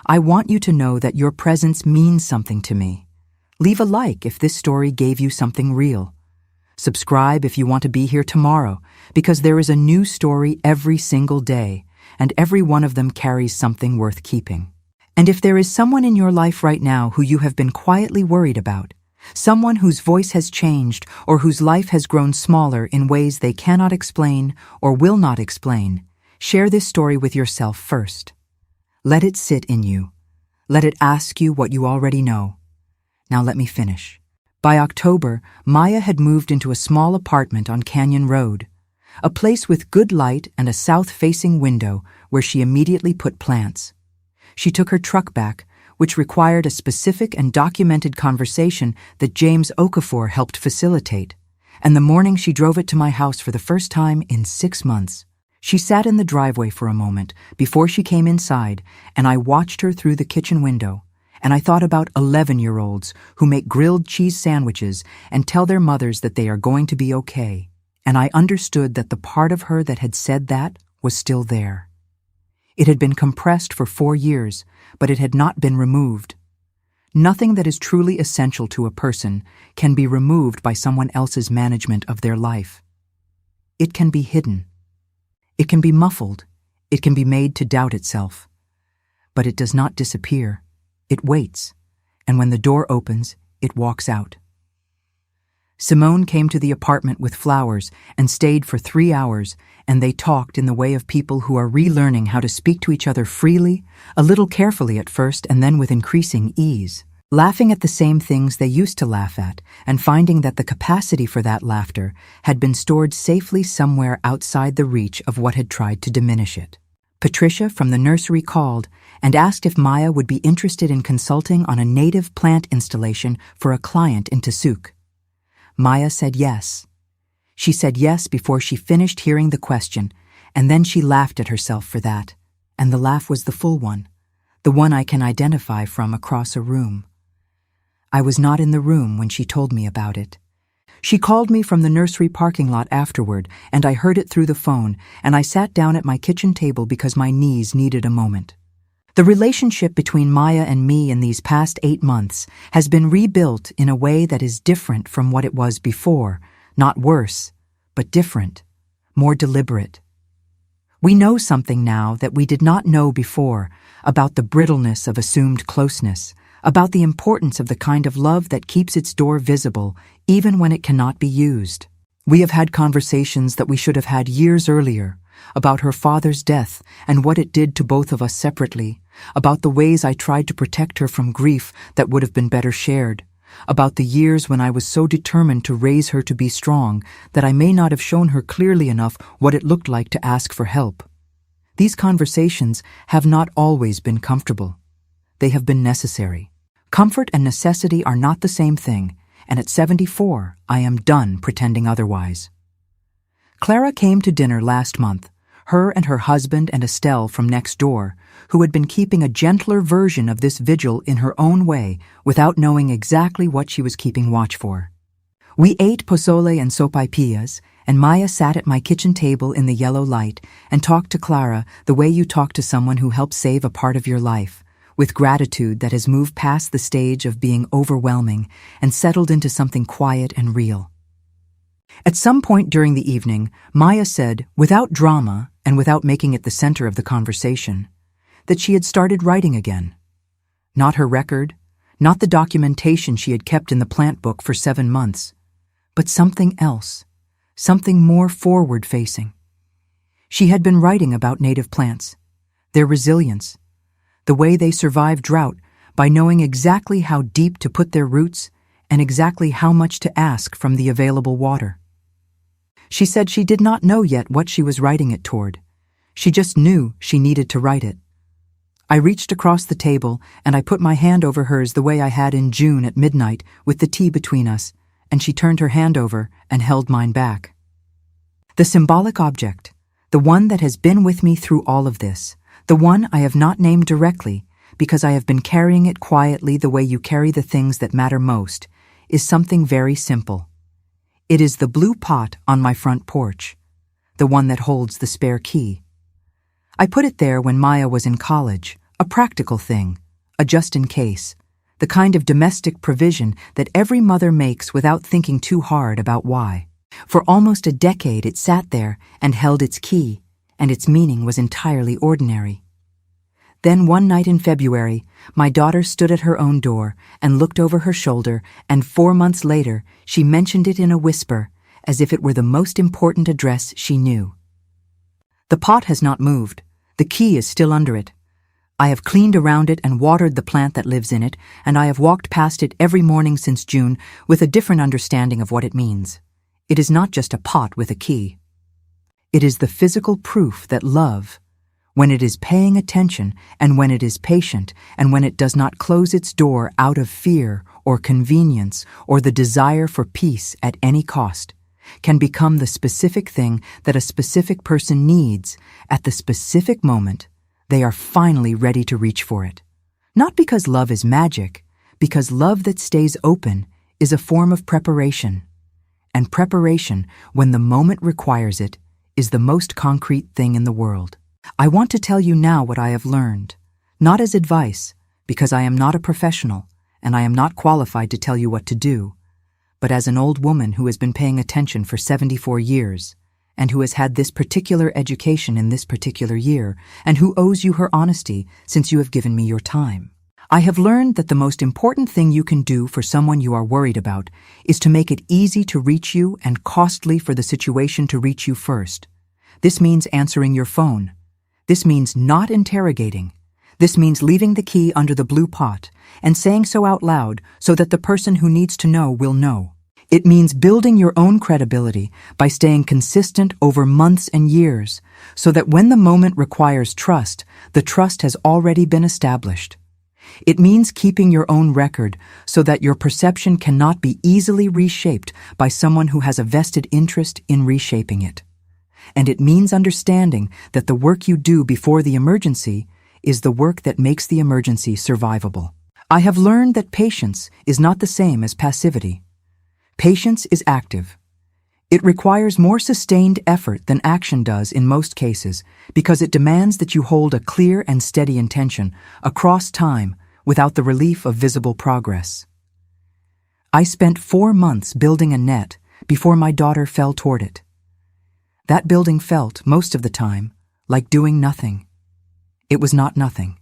I want you to know that your presence means something to me. Leave a like if this story gave you something real. Subscribe if you want to be here tomorrow, because there is a new story every single day, and every one of them carries something worth keeping. And if there is someone in your life right now who you have been quietly worried about, someone whose voice has changed or whose life has grown smaller in ways they cannot explain or will not explain, share this story with yourself first. Let it sit in you. Let it ask you what you already know. Now let me finish. By October, Maya had moved into a small apartment on Canyon Road, a place with good light and a south-facing window where she immediately put plants. She took her truck back, which required a specific and documented conversation that James Okafor helped facilitate, and the morning she drove it to my house for the first time in 6 months. She sat in the driveway for a moment before she came inside, and I watched her through the kitchen window, and I thought about 11-year-olds who make grilled cheese sandwiches and tell their mothers that they are going to be okay, and I understood that the part of her that had said that was still there. It had been compressed for 4 years, but it had not been removed. Nothing that is truly essential to a person can be removed by someone else's management of their life. It can be hidden. It can be muffled. It can be made to doubt itself. But it does not disappear. It waits, and when the door opens, it walks out. Simone came to the apartment with flowers and stayed for 3 hours, and they talked in the way of people who are relearning how to speak to each other freely, a little carefully at first and then with increasing ease, laughing at the same things they used to laugh at and finding that the capacity for that laughter had been stored safely somewhere outside the reach of what had tried to diminish it. Patricia from the nursery called and asked if Maya would be interested in consulting on a native plant installation for a client in Tasuk. Maya said yes. She said yes before she finished hearing the question, and then she laughed at herself for that, and the laugh was the full one, the one I can identify from across a room. I was not in the room when she told me about it. She called me from the nursery parking lot afterward, and I heard it through the phone, and I sat down at my kitchen table because my knees needed a moment. The relationship between Maya and me in these past 8 months has been rebuilt in a way that is different from what it was before, not worse, but different, more deliberate. We know something now that we did not know before about the brittleness of assumed closeness, about the importance of the kind of love that keeps its door visible even when it cannot be used. We have had conversations that we should have had years earlier, about her father's death and what it did to both of us separately, about the ways I tried to protect her from grief that would have been better shared, about the years when I was so determined to raise her to be strong that I may not have shown her clearly enough what it looked like to ask for help. These conversations have not always been comfortable. They have been necessary. Comfort and necessity are not the same thing, and at 74, I am done pretending otherwise. Clara came to dinner last month, her and her husband and Estelle from next door, who had been keeping a gentler version of this vigil in her own way without knowing exactly what she was keeping watch for. We ate pozole and sopaipillas, and Maya sat at my kitchen table in the yellow light and talked to Clara the way you talk to someone who helped save a part of your life, with gratitude that has moved past the stage of being overwhelming and settled into something quiet and real. At some point during the evening, Maya said, without drama and without making it the center of the conversation, that she had started writing again. Not her record, not the documentation she had kept in the plant book for 7 months, but something else, something more forward-facing. She had been writing about native plants, their resilience, the way they survive drought by knowing exactly how deep to put their roots and exactly how much to ask from the available water. She said she did not know yet what she was writing it toward. She just knew she needed to write it. I reached across the table and I put my hand over hers the way I had in June at midnight with the tea between us, and she turned her hand over and held mine back. The symbolic object, the one that has been with me through all of this, the one I have not named directly because I have been carrying it quietly the way you carry the things that matter most, is something very simple. It is the blue pot on my front porch, the one that holds the spare key. I put it there when Maya was in college, a practical thing, a just in case, the kind of domestic provision that every mother makes without thinking too hard about why. For almost a decade it sat there and held its key, and its meaning was entirely ordinary. Then one night in February, my daughter stood at her own door and looked over her shoulder, and 4 months later she mentioned it in a whisper, as if it were the most important address she knew. The pot has not moved. The key is still under it. I have cleaned around it and watered the plant that lives in it, and I have walked past it every morning since June with a different understanding of what it means. It is not just a pot with a key. It is the physical proof that love, when it is paying attention and when it is patient and when it does not close its door out of fear or convenience or the desire for peace at any cost, can become the specific thing that a specific person needs at the specific moment they are finally ready to reach for it. Not because love is magic, because love that stays open is a form of preparation. And preparation, when the moment requires it, is the most concrete thing in the world. I want to tell you now what I have learned, not as advice, because I am not a professional, and I am not qualified to tell you what to do, but as an old woman who has been paying attention for 74 years, and who has had this particular education in this particular year, and who owes you her honesty since you have given me your time. I have learned that the most important thing you can do for someone you are worried about is to make it easy to reach you and costly for the situation to reach you first. This means answering your phone. This means not interrogating. This means leaving the key under the blue pot and saying so out loud so that the person who needs to know will know. It means building your own credibility by staying consistent over months and years so that when the moment requires trust, the trust has already been established. It means keeping your own record so that your perception cannot be easily reshaped by someone who has a vested interest in reshaping it. And it means understanding that the work you do before the emergency is the work that makes the emergency survivable. I have learned that patience is not the same as passivity. Patience is active. It requires more sustained effort than action does in most cases because it demands that you hold a clear and steady intention across time without the relief of visible progress. I spent 4 months building a net before my daughter fell toward it. That building felt, most of the time, like doing nothing. It was not nothing.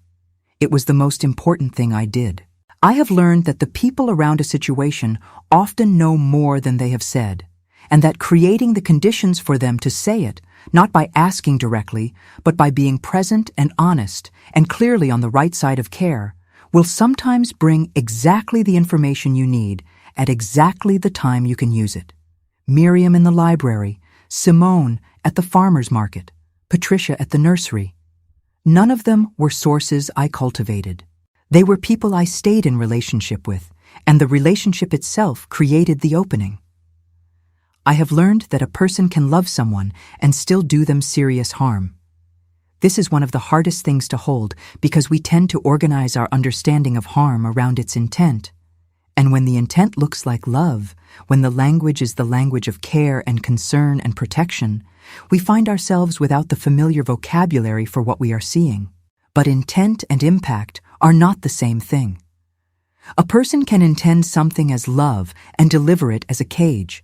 It was the most important thing I did. I have learned that the people around a situation often know more than they have said, and that creating the conditions for them to say it, not by asking directly, but by being present and honest and clearly on the right side of care, will sometimes bring exactly the information you need at exactly the time you can use it. Miriam in the library, Simone at the farmer's market, Patricia at the nursery. None of them were sources I cultivated. They were people I stayed in relationship with, and the relationship itself created the opening. I have learned that a person can love someone and still do them serious harm. This is one of the hardest things to hold because we tend to organize our understanding of harm around its intent. And when the intent looks like love, when the language is the language of care and concern and protection, we find ourselves without the familiar vocabulary for what we are seeing. But intent and impact are not the same thing. A person can intend something as love and deliver it as a cage.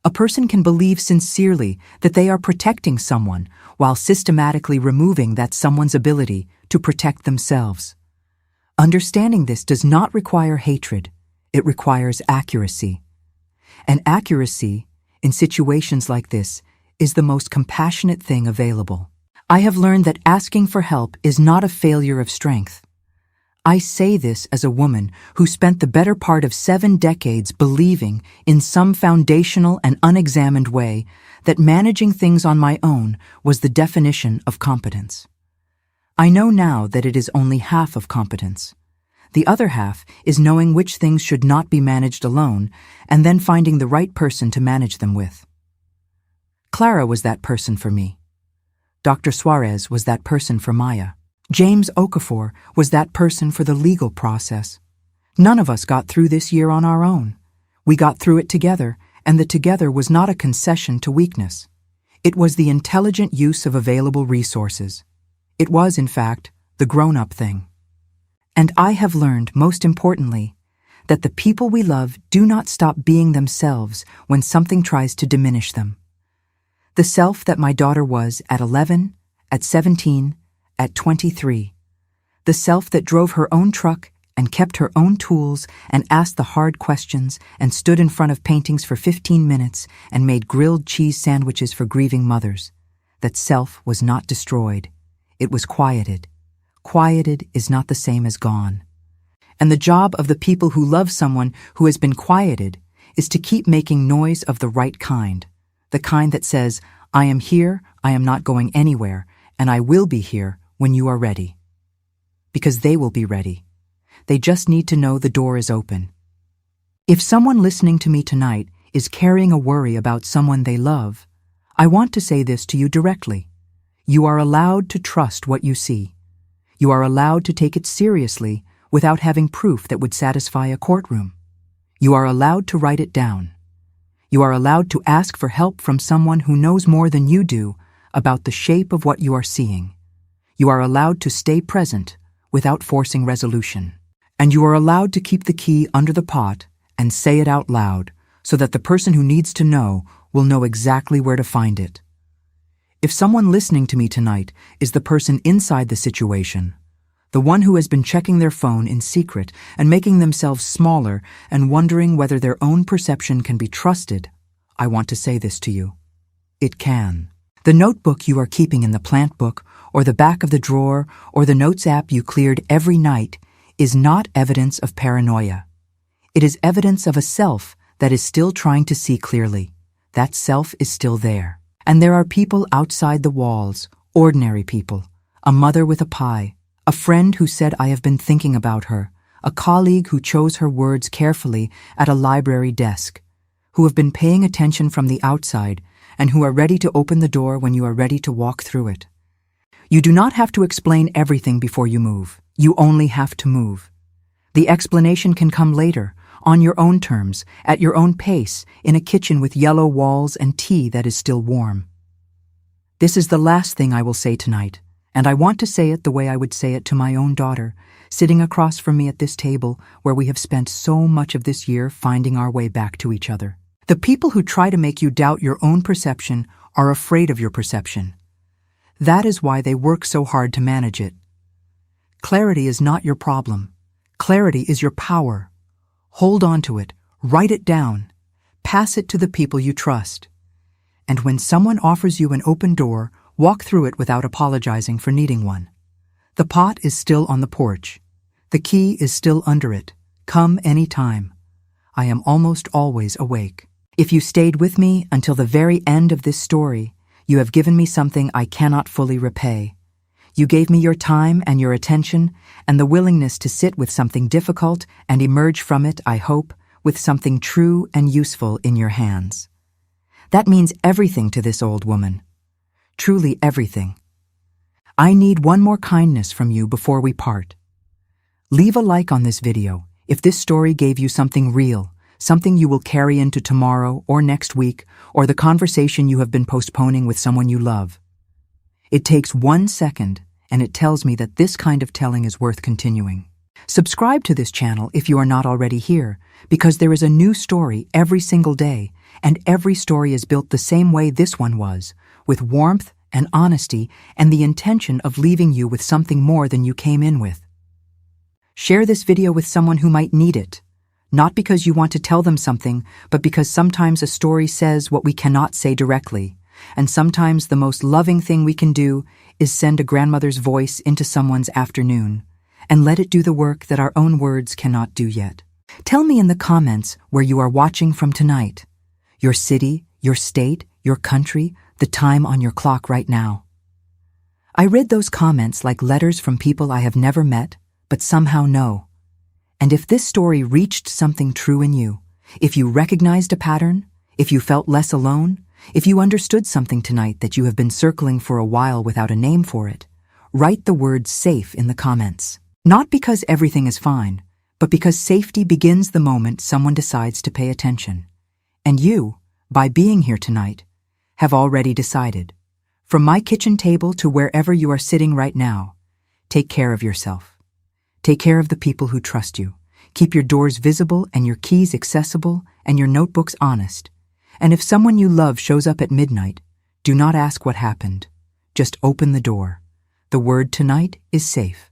A person can believe sincerely that they are protecting someone while systematically removing that someone's ability to protect themselves. Understanding this does not require hatred. It requires accuracy. And accuracy, in situations like this, is the most compassionate thing available. I have learned that asking for help is not a failure of strength. I say this as a woman who spent the better part of 7 decades believing, in some foundational and unexamined way, that managing things on my own was the definition of competence. I know now that it is only half of competence. The other half is knowing which things should not be managed alone and then finding the right person to manage them with. Clara was that person for me. Dr. Suarez was that person for Maya. James Okafor was that person for the legal process. None of us got through this year on our own. We got through it together, and the together was not a concession to weakness. It was the intelligent use of available resources. It was, in fact, the grown-up thing. And I have learned, most importantly, that the people we love do not stop being themselves when something tries to diminish them. The self that my daughter was at 11, at 17, at 23. The self that drove her own truck and kept her own tools and asked the hard questions and stood in front of paintings for 15 minutes and made grilled cheese sandwiches for grieving mothers. That self was not destroyed. It was quieted. Quieted is not the same as gone. And the job of the people who love someone who has been quieted is to keep making noise of the right kind. The kind that says, I am here, I am not going anywhere, and I will be here when you are ready. Because they will be ready. They just need to know the door is open. If someone listening to me tonight is carrying a worry about someone they love, I want to say this to you directly. You are allowed to trust what you see. You are allowed to take it seriously without having proof that would satisfy a courtroom. You are allowed to write it down. You are allowed to ask for help from someone who knows more than you do about the shape of what you are seeing. You are allowed to stay present without forcing resolution. And you are allowed to keep the key under the pot and say it out loud so that the person who needs to know will know exactly where to find it. If someone listening to me tonight is the person inside the situation, the one who has been checking their phone in secret and making themselves smaller and wondering whether their own perception can be trusted, I want to say this to you. It can. The notebook you are keeping in the plant book or the back of the drawer or the notes app you cleared every night is not evidence of paranoia. It is evidence of a self that is still trying to see clearly. That self is still there. And there are people outside the walls, ordinary people, a mother with a pie, a friend who said I have been thinking about her, a colleague who chose her words carefully at a library desk, who have been paying attention from the outside and who are ready to open the door when you are ready to walk through it. You do not have to explain everything before you move. You only have to move. The explanation can come later, on your own terms, at your own pace, in a kitchen with yellow walls and tea that is still warm. This is the last thing I will say tonight, and I want to say it the way I would say it to my own daughter, sitting across from me at this table where we have spent so much of this year finding our way back to each other. The people who try to make you doubt your own perception are afraid of your perception. That is why they work so hard to manage it. Clarity is not your problem. Clarity is your power. Hold on to it, write it down, pass it to the people you trust. And when someone offers you an open door, walk through it without apologizing for needing one. The pot is still on the porch. The key is still under it. Come any time. I am almost always awake. If you stayed with me until the very end of this story, you have given me something I cannot fully repay. You gave me your time and your attention and the willingness to sit with something difficult and emerge from it, I hope, with something true and useful in your hands. That means everything to this old woman. Truly everything. I need one more kindness from you before we part. Leave a like on this video if this story gave you something real, something you will carry into tomorrow or next week or the conversation you have been postponing with someone you love. It takes 1 second, and it tells me that this kind of telling is worth continuing. Subscribe to this channel if you are not already here, because there is a new story every single day, and every story is built the same way this one was, with warmth and honesty and the intention of leaving you with something more than you came in with. Share this video with someone who might need it, not because you want to tell them something, but because sometimes a story says what we cannot say directly. And sometimes the most loving thing we can do is send a grandmother's voice into someone's afternoon and let it do the work that our own words cannot do yet. Tell me in the comments where you are watching from tonight. Your city, your state, your country, the time on your clock right now. I read those comments like letters from people I have never met, but somehow know. And if this story reached something true in you, if you recognized a pattern, if you felt less alone, if you understood something tonight that you have been circling for a while without a name for it, write the word safe in the comments. Not because everything is fine, but because safety begins the moment someone decides to pay attention. And you, by being here tonight, have already decided. From my kitchen table to wherever you are sitting right now, take care of yourself. Take care of the people who trust you. Keep your doors visible and your keys accessible and your notebooks honest. And if someone you love shows up at midnight, do not ask what happened. Just open the door. The word tonight is safe.